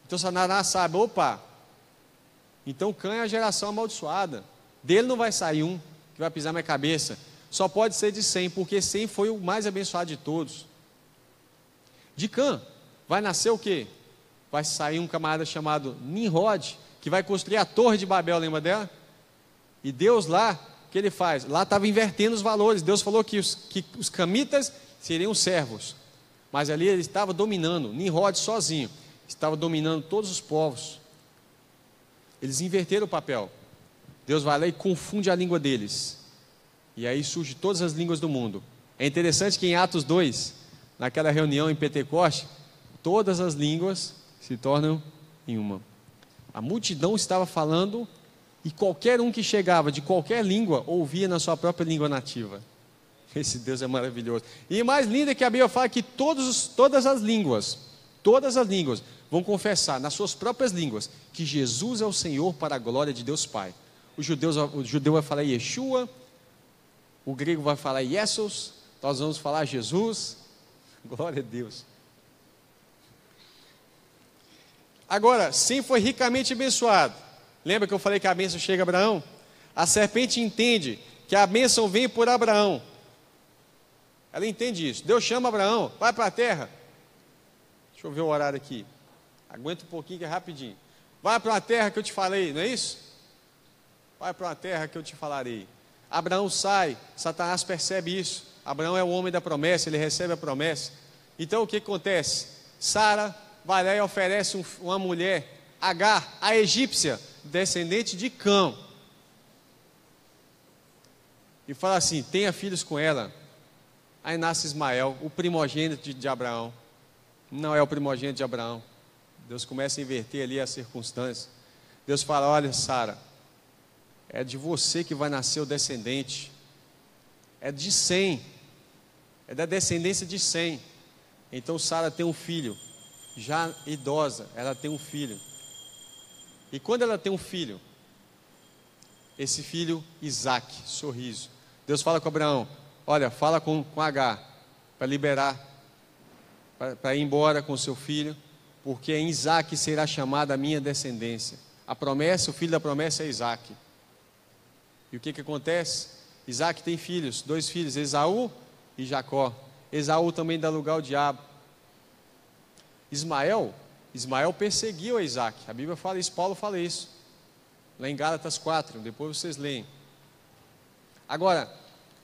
Então Satanás sabe, opa, então Cã é a geração amaldiçoada, dele não vai sair um que vai pisar minha cabeça, só pode ser de Sem, porque Sem foi o mais abençoado de todos. De Cã vai nascer o quê? Vai sair um camarada chamado Nimrod, que vai construir a Torre de Babel, lembra dela? E Deus lá, o que ele faz? Lá estava invertendo os valores. Deus falou que os camitas seriam servos, mas ali ele estava dominando. Nimrod sozinho estava dominando todos os povos. Eles inverteram o papel. Deus vai lá e confunde a língua deles, e aí surgem todas as línguas do mundo. É interessante que em Atos 2, naquela reunião em Pentecoste, todas as línguas se tornam em uma. A multidão estava falando, e qualquer um que chegava de qualquer língua, ouvia na sua própria língua nativa. Esse Deus é maravilhoso. E mais lindo é que a Bíblia fala que todas as línguas vão confessar nas suas próprias línguas que Jesus é o Senhor, para a glória de Deus Pai. O judeu vai falar Yeshua, o grego vai falar Jesus, nós vamos falar Jesus. Glória a Deus. Agora, Sem foi ricamente abençoado. Lembra que eu falei que a bênção chega a Abraão? A serpente entende que a bênção vem por Abraão. Ela entende isso. Deus chama Abraão, vai para a terra. Deixa eu ver o horário aqui. Aguenta um pouquinho que é rapidinho. Vai para a terra que eu te falei, não é isso? Vai para a terra que eu te falarei. Abraão sai, Satanás percebe isso. Abraão é o homem da promessa, ele recebe a promessa. Então o que acontece? Sara vai lá e oferece uma mulher, Agar, a egípcia, descendente de Cã, e fala assim, tenha filhos com ela. Aí nasce Ismael, o primogênito de Abraão. Não é o primogênito de Abraão. Deus começa a inverter ali as circunstâncias. Deus fala, olha Sara, é de você que vai nascer o descendente, é de Sem, é da descendência de Sem. Então Sara tem um filho, já idosa, ela tem um filho. E quando ela tem um filho, esse filho, Isaac, sorriso, Deus fala com Abraão, olha, fala com Agar, para liberar, para ir embora com seu filho, porque em Isaac será chamada a minha descendência. A promessa, o filho da promessa é Isaac. E o que acontece? Isaac tem filhos, 2 filhos, Esaú e Jacó. Esaú também dá lugar ao diabo. Ismael perseguiu a Isaac. A Bíblia fala isso, Paulo fala isso. Lá em Gálatas 4, depois vocês leem. Agora,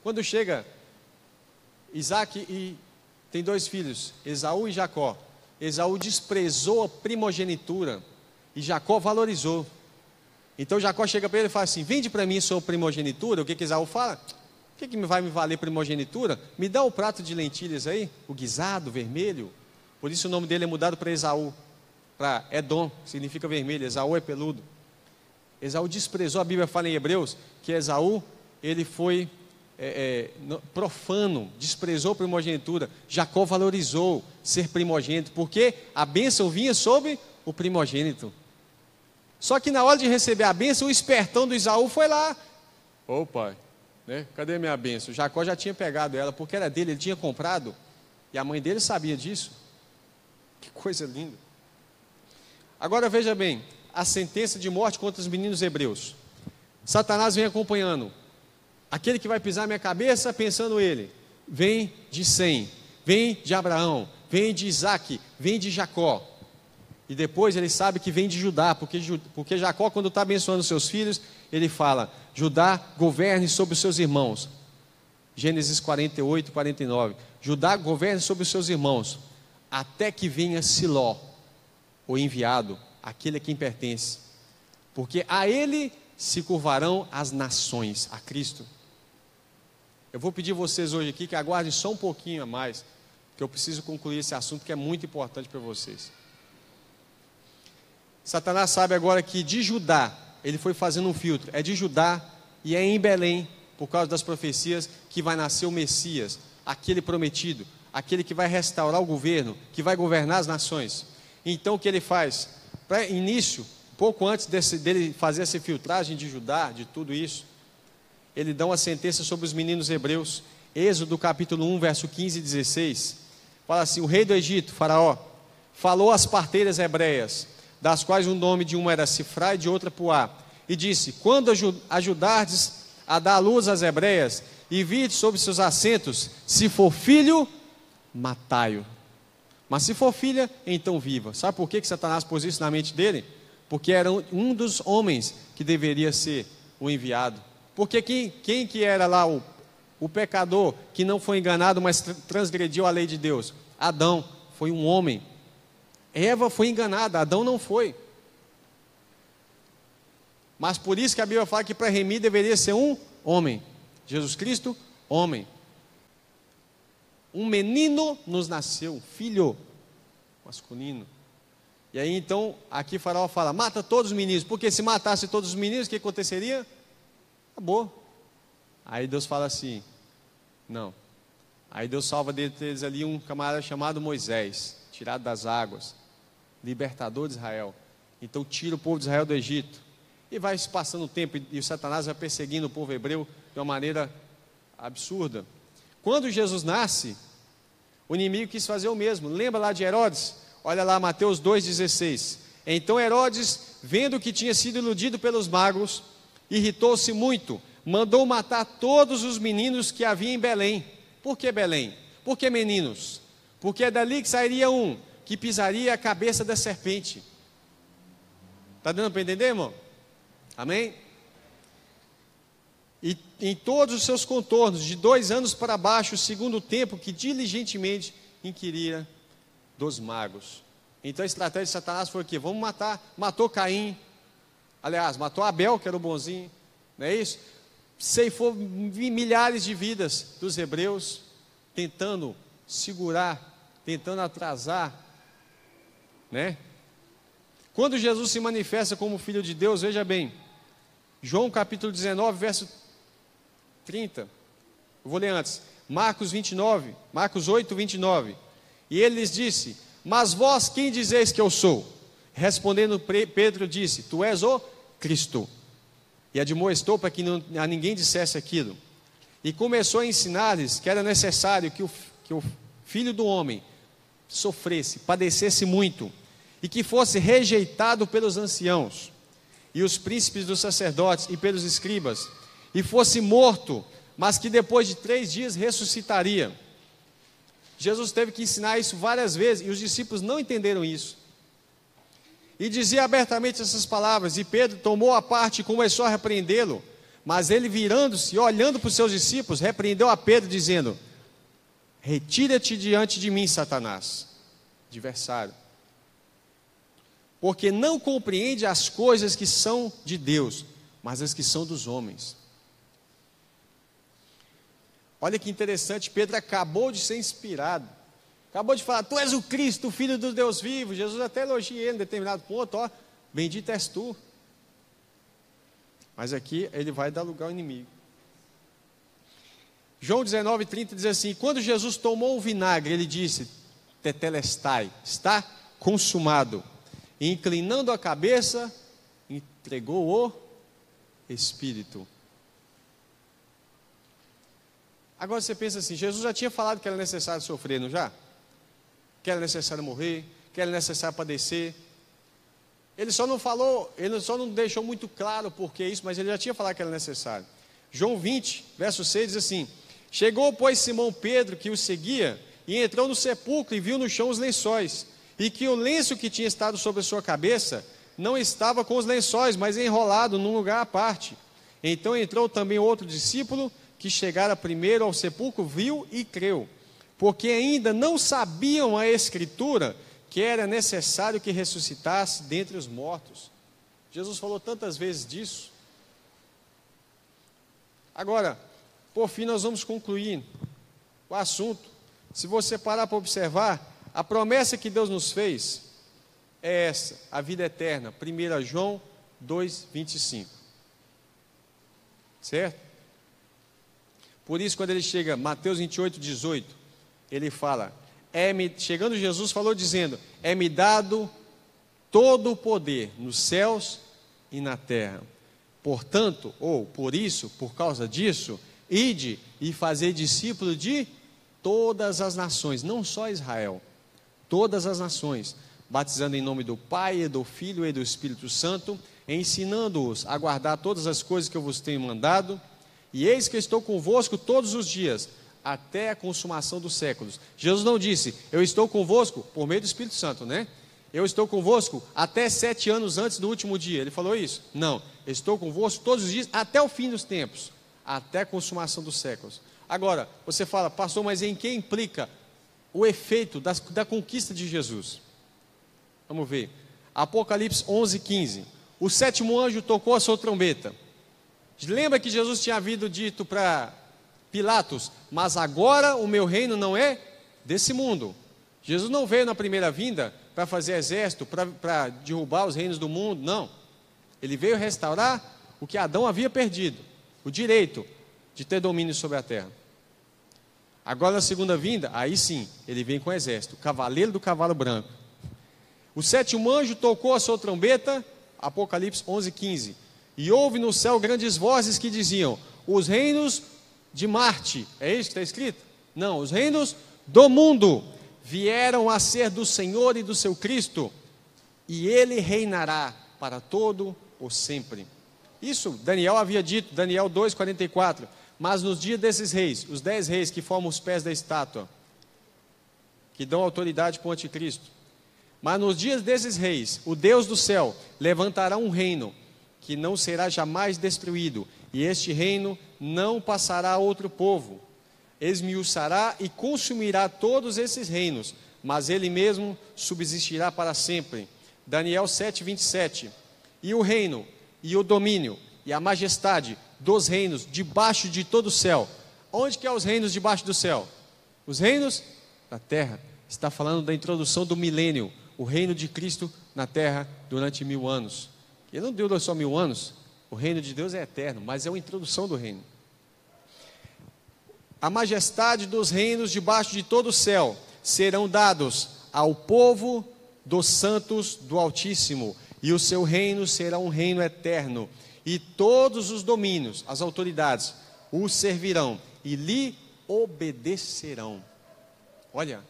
quando chega Isaac e tem 2 filhos, Esaú e Jacó. Esaú desprezou a primogenitura e Jacó valorizou. Então Jacó chega para ele e fala assim, vende para mim sua primogenitura. O que Esaú fala? O que vai me valer primogenitura? Me dá o prato de lentilhas aí, o guisado, vermelho. Por isso o nome dele é mudado para Esaú, para Edom, que significa vermelho. Esaú é peludo. Esaú desprezou, a Bíblia fala em Hebreus, que Esaú, ele foi profano, desprezou a primogenitura. Jacó valorizou ser primogênito, porque a bênção vinha sobre o primogênito. Só que na hora de receber a bênção, o espertão do Esaú foi lá. Ô pai, né? Cadê minha bênção? Jacó já tinha pegado ela, porque era dele, ele tinha comprado, e a mãe dele sabia disso. Que coisa linda. Agora veja bem, a sentença de morte contra os meninos hebreus. Satanás vem acompanhando. Aquele que vai pisar minha cabeça, pensando ele. vem de Sem, vem de Abraão, vem de Isaac, vem de Jacó. E depois ele sabe que vem de Judá, porque Jacó, quando está abençoando seus filhos, ele fala: Judá governe sobre os seus irmãos. Gênesis 48, 49. Judá governe sobre os seus irmãos, até que venha Siló, o enviado, aquele a quem pertence. Porque a ele se curvarão as nações, a Cristo. Eu vou pedir vocês hoje aqui que aguardem só um pouquinho a mais, que eu preciso concluir esse assunto que é muito importante para vocês. Satanás sabe agora que de Judá, ele foi fazendo um filtro, é de Judá e é em Belém, por causa das profecias, que vai nascer o Messias, aquele prometido, aquele que vai restaurar o governo, que vai governar as nações. Então o que ele faz? Para início, pouco antes dele fazer essa filtragem de Judá, de tudo isso, ele dá uma sentença sobre os meninos hebreus. Êxodo capítulo 1, verso 15 e 16, fala assim: o rei do Egito, Faraó, falou às parteiras hebreias, das quais o nome de uma era Sifrá e de outra Puá, e disse: quando ajudardes a dar à luz às hebreias, e virdes sobre seus assentos, se for filho, matai-o, mas se for filha, então viva. Sabe por que Satanás pôs isso na mente dele? Porque era um dos homens que deveria ser o enviado. Porque quem que era lá o pecador que não foi enganado, mas transgrediu a lei de Deus? Adão foi um homem. Eva foi enganada, Adão não foi. Mas por isso que a Bíblia fala que para remir deveria ser um homem. Jesus Cristo, homem. Um menino nos nasceu, um filho masculino. E aí então, aqui Faraó fala: mata todos os meninos, porque se matasse todos os meninos, o que aconteceria? Acabou. Aí Deus fala assim: não. Aí Deus salva deles ali um camarada chamado Moisés, tirado das águas, libertador de Israel. Então tira o povo de Israel do Egito. E vai se passando o tempo, e o Satanás vai perseguindo o povo hebreu de uma maneira absurda. Quando Jesus nasce, o inimigo quis fazer o mesmo. Lembra lá de Herodes? Olha lá, Mateus 2,16. Então Herodes, vendo que tinha sido iludido pelos magos, irritou-se muito, mandou matar todos os meninos que havia em Belém. Por que Belém? Por que meninos? Porque é dali que sairia um que pisaria a cabeça da serpente. Está dando para entender, irmão? Amém? E em todos os seus contornos, de 2 anos para baixo, segundo o tempo que diligentemente inquiria dos magos. Então a estratégia de Satanás foi o quê? Vamos matar. Matou Caim, aliás, matou Abel, que era o bonzinho, não é isso? Ceifou milhares de vidas dos hebreus, tentando segurar, tentando atrasar, né? Quando Jesus se manifesta como Filho de Deus, veja bem, João capítulo 19, verso 30, eu vou ler antes, Marcos 8, 29, e ele lhes disse: mas vós quem dizeis que eu sou? Respondendo Pedro disse: tu és o Cristo. E admoestou para que a ninguém dissesse aquilo, e começou a ensinar-lhes que era necessário que o Filho do Homem sofresse, padecesse muito, e que fosse rejeitado pelos anciãos, e os príncipes dos sacerdotes, e pelos escribas, e fosse morto, mas que depois de 3 dias ressuscitaria. Jesus teve que ensinar isso várias vezes, e os discípulos não entenderam isso. E dizia abertamente essas palavras, e Pedro tomou a parte e começou a repreendê-lo, mas ele virando-se e olhando para os seus discípulos, repreendeu a Pedro, dizendo: retira-te diante de mim, Satanás, adversário, porque não compreende as coisas que são de Deus, mas as que são dos homens. Olha que interessante, Pedro acabou de ser inspirado, acabou de falar: tu és o Cristo, o Filho do Deus vivo. Jesus até elogia ele em determinado ponto: ó, bendito és tu. Mas aqui ele vai dar lugar ao inimigo. João 19:30 diz assim: quando Jesus tomou o vinagre, ele disse: tetelestai, está consumado. E inclinando a cabeça, entregou o Espírito. Agora você pensa assim: Jesus já tinha falado que era necessário sofrer, não já? Que era necessário morrer, que era necessário padecer. Ele só não deixou muito claro por que isso, mas ele já tinha falado que era necessário. João 20, verso 6 diz assim: Chegou, pois, Simão Pedro, que o seguia, e entrou no sepulcro e viu no chão os lençóis, e que o lenço que tinha estado sobre a sua cabeça não estava com os lençóis, mas enrolado num lugar à parte. Então entrou também outro discípulo, que chegara primeiro ao sepulcro, viu e creu, porque ainda não sabiam a Escritura, que era necessário que ressuscitasse dentre os mortos. Jesus falou tantas vezes disso. Agora, por fim, nós vamos concluir o assunto. Se você parar para observar, a promessa que Deus nos fez é essa, a vida eterna. 1 João 2,25. Certo? Por isso, quando ele chega, Mateus 28,18, ele fala, chegando Jesus falou dizendo, é-me dado todo o poder nos céus e na terra. Portanto, ou por isso, por causa disso, ide e fazei discípulo de todas as nações, não só Israel, todas as nações, batizando em nome do Pai, e do Filho e do Espírito Santo, ensinando-os a guardar todas as coisas que eu vos tenho mandado, e eis que eu estou convosco todos os dias, até a consumação dos séculos. Jesus não disse, eu estou convosco por meio do Espírito Santo, né? Eu estou convosco até 7 anos antes do último dia. Ele falou isso? Não, eu estou convosco todos os dias, até o fim dos tempos, até a consumação dos séculos. Agora, você fala, pastor, mas em que implica o efeito da conquista de Jesus? Vamos ver. Apocalipse 11:15. O 7º anjo tocou a sua trombeta. Lembra que Jesus tinha havido dito para Pilatos, mas agora o meu reino não é desse mundo. Jesus não veio na primeira vinda para fazer exército, para derrubar os reinos do mundo, não. Ele veio restaurar o que Adão havia perdido, o direito de ter domínio sobre a terra. Agora na segunda vinda, aí sim, ele vem com exército, o cavaleiro do cavalo branco. O 7º anjo tocou a sua trombeta, Apocalipse 11:15, e houve no céu grandes vozes que diziam, os reinos de Marte, é isso que está escrito? Não, os reinos do mundo vieram a ser do Senhor e do seu Cristo, e ele reinará para todo o sempre. Isso Daniel havia dito, Daniel 2:44, mas nos dias desses reis, os 10 reis que formam os pés da estátua, que dão autoridade para o anticristo, mas nos dias desses reis, o Deus do céu levantará um reino, que não será jamais destruído, e este reino não passará a outro povo, esmiuçará e consumirá todos esses reinos, mas ele mesmo subsistirá para sempre. Daniel 7:27, e o reino, e o domínio, e a majestade dos reinos debaixo de todo o céu. Onde que é os reinos debaixo do céu? Os reinos da terra. Está falando da introdução do milênio, o reino de Cristo na terra durante 1000 anos. Ele não deu só 1000 anos, o reino de Deus é eterno, mas é uma introdução do reino. A majestade dos reinos debaixo de todo o céu serão dados ao povo dos santos do Altíssimo, e o seu reino será um reino eterno, e todos os domínios, as autoridades, o servirão e lhe obedecerão. Olha,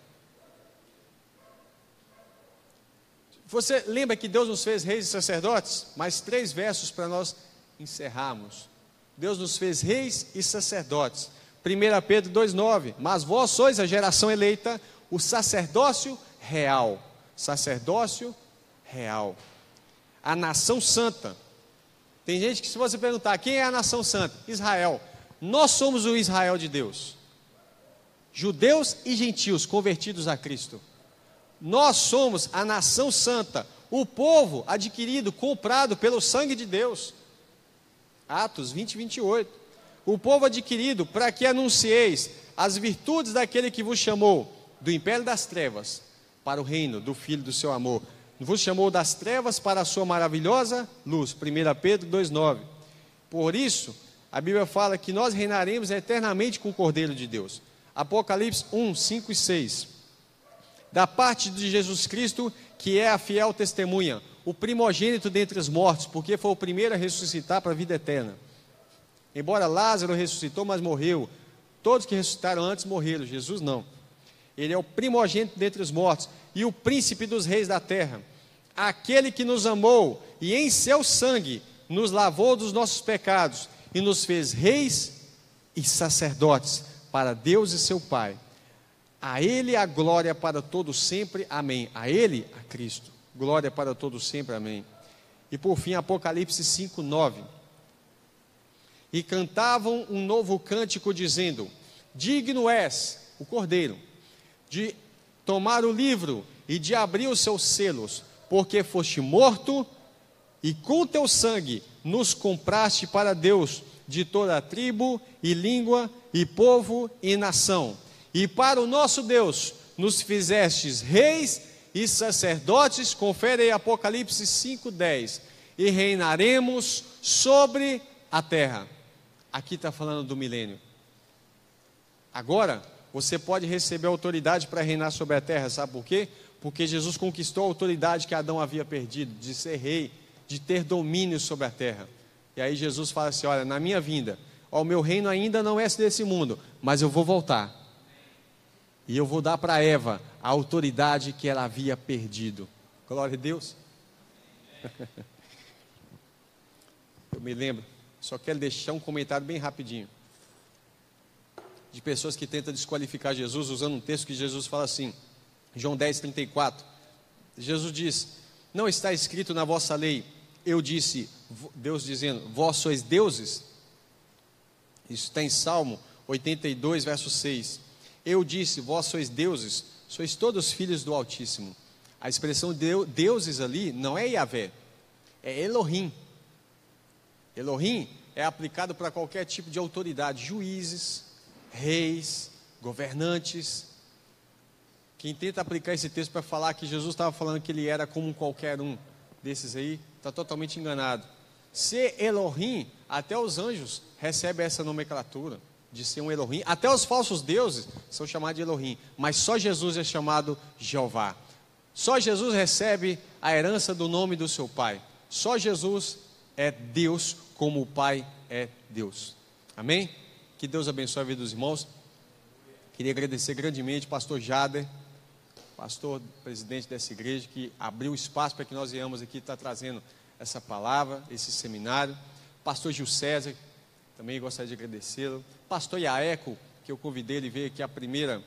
você lembra que Deus nos fez reis e sacerdotes? Mais 3 versos para nós encerrarmos. Deus nos fez reis e sacerdotes. 1 Pedro 2,9, mas vós sois a geração eleita, o sacerdócio real. Sacerdócio real. A nação santa. Tem gente que, se você perguntar, quem é a nação santa? Israel. Nós somos o Israel de Deus. Judeus e gentios convertidos a Cristo. Nós somos a nação santa, o povo adquirido, comprado pelo sangue de Deus. Atos 20:28. O povo adquirido para que anuncieis as virtudes daquele que vos chamou do império das trevas para o reino do Filho do seu amor. Vos chamou das trevas para a sua maravilhosa luz. 1 Pedro 2,9. Por isso, a Bíblia fala que nós reinaremos eternamente com o Cordeiro de Deus. Apocalipse 1:5 e 6. Da parte de Jesus Cristo, que é a fiel testemunha, o primogênito dentre os mortos, porque foi o primeiro a ressuscitar para a vida eterna. Embora Lázaro ressuscitou, mas morreu. Todos que ressuscitaram antes morreram, Jesus não. Ele é o primogênito dentre os mortos e o príncipe dos reis da terra. Aquele que nos amou e em seu sangue nos lavou dos nossos pecados e nos fez reis e sacerdotes para Deus e seu Pai. A Ele a glória para todo sempre, amém. A Ele, a Cristo, glória para todo sempre, amém. E por fim, Apocalipse 5:9. E cantavam um novo cântico, dizendo: digno és, o Cordeiro, de tomar o livro e de abrir os seus selos, porque foste morto, e com teu sangue nos compraste para Deus de toda a tribo, e língua, e povo, e nação. E para o nosso Deus nos fizestes reis e sacerdotes, confere aí Apocalipse 5:10, e reinaremos sobre a terra. Aqui está falando do milênio. Agora, você pode receber autoridade para reinar sobre a terra, sabe por quê? Porque Jesus conquistou a autoridade que Adão havia perdido, de ser rei, de ter domínio sobre a terra. E aí Jesus fala assim: olha, na minha vinda, o meu reino ainda não é desse mundo, mas eu vou voltar. E eu vou dar para Eva a autoridade que ela havia perdido. Glória a Deus. Eu me lembro, só quero deixar um comentário bem rapidinho, de pessoas que tentam desqualificar Jesus, usando um texto que Jesus fala assim, João 10:34, Jesus diz: não está escrito na vossa lei, eu disse, Deus dizendo, vós sois deuses? Isso está em Salmo 82, verso 6, eu disse, vós sois deuses, sois todos filhos do Altíssimo. A expressão deuses ali não é Yahvé, é Elohim. Elohim é aplicado para qualquer tipo de autoridade, juízes, reis, governantes. Quem tenta aplicar esse texto para falar que Jesus estava falando que ele era como qualquer um desses aí, está totalmente enganado. Ser Elohim, até os anjos recebem essa nomenclatura de ser um Elohim, até os falsos deuses são chamados de Elohim, mas só Jesus é chamado Jeová. Só Jesus recebe a herança do nome do seu Pai. Só Jesus é Deus como o Pai é Deus. Amém? Que Deus abençoe a vida dos irmãos. Queria agradecer grandemente o pastor Jader, pastor presidente dessa igreja, que abriu espaço para que nós viemos aqui estar trazendo essa palavra, esse seminário. Pastor Gil César, também gostaria de agradecê-lo. Pastor Iaeco, que eu convidei, ele veio aqui a primeira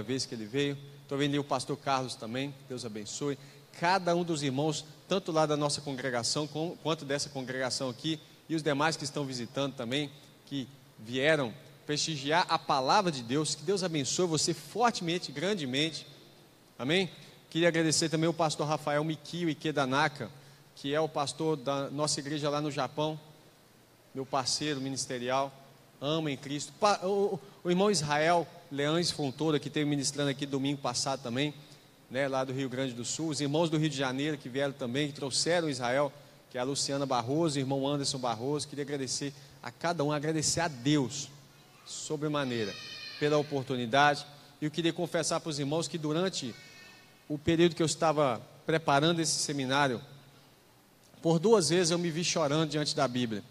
vez que ele veio. Estou vendo aí o pastor Carlos também, Deus abençoe. Cada um dos irmãos, tanto lá da nossa congregação, quanto dessa congregação aqui, e os demais que estão visitando também, que vieram prestigiar a palavra de Deus. Que Deus abençoe você fortemente, grandemente. Amém? Queria agradecer também o pastor Rafael Mikio Ikedanaka, que é o pastor da nossa igreja lá no Japão, meu parceiro ministerial, ama em Cristo. O irmão Israel Leães Fontoura, que esteve ministrando aqui domingo passado também, né, lá do Rio Grande do Sul. Os irmãos do Rio de Janeiro que vieram também, que trouxeram Israel, que é a Luciana Barroso, o irmão Anderson Barroso. Queria agradecer a cada um, agradecer a Deus, sobremaneira, pela oportunidade. E eu queria confessar para os irmãos que durante o período que eu estava preparando esse seminário, por 2 vezes eu me vi chorando diante da Bíblia,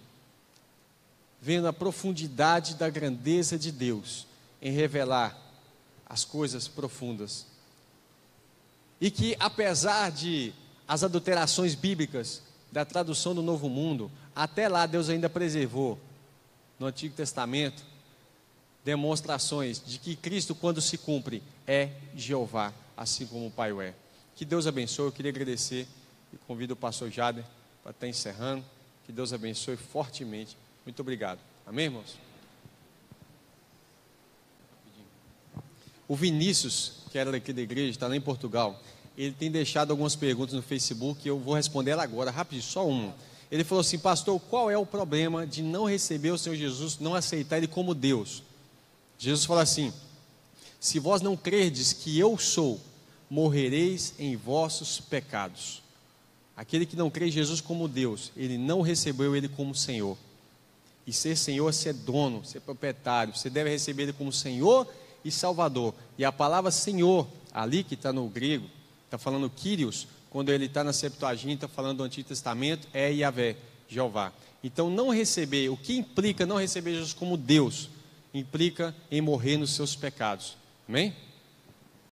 vendo a profundidade da grandeza de Deus em revelar as coisas profundas. E que apesar de as adulterações bíblicas da tradução do Novo Mundo, até lá Deus ainda preservou no Antigo Testamento demonstrações de que Cristo, quando se cumpre, é Jeová, assim como o Pai o é. Que Deus abençoe. Eu queria agradecer e convido o pastor Jader para estar encerrando. Que Deus abençoe fortemente. Muito obrigado. Amém, irmãos? O Vinícius, que era daqui da igreja, está lá em Portugal, ele tem deixado algumas perguntas no Facebook e eu vou responder ela agora, rapidinho, só uma. Ele falou assim: pastor, qual é o problema de não receber o Senhor Jesus, não aceitar Ele como Deus? Jesus fala assim: se vós não crerdes que eu sou, morrereis em vossos pecados. Aquele que não crê em Jesus como Deus, ele não recebeu Ele como Senhor. E ser Senhor é ser dono, ser proprietário. Você deve receber Ele como Senhor e Salvador. E a palavra Senhor, ali que está no grego, está falando Kyrios, quando ele está na Septuaginta, falando do Antigo Testamento, é Yahvé, Jeová. Então não receber, o que implica não receber Jesus como Deus, implica em morrer nos seus pecados. Amém?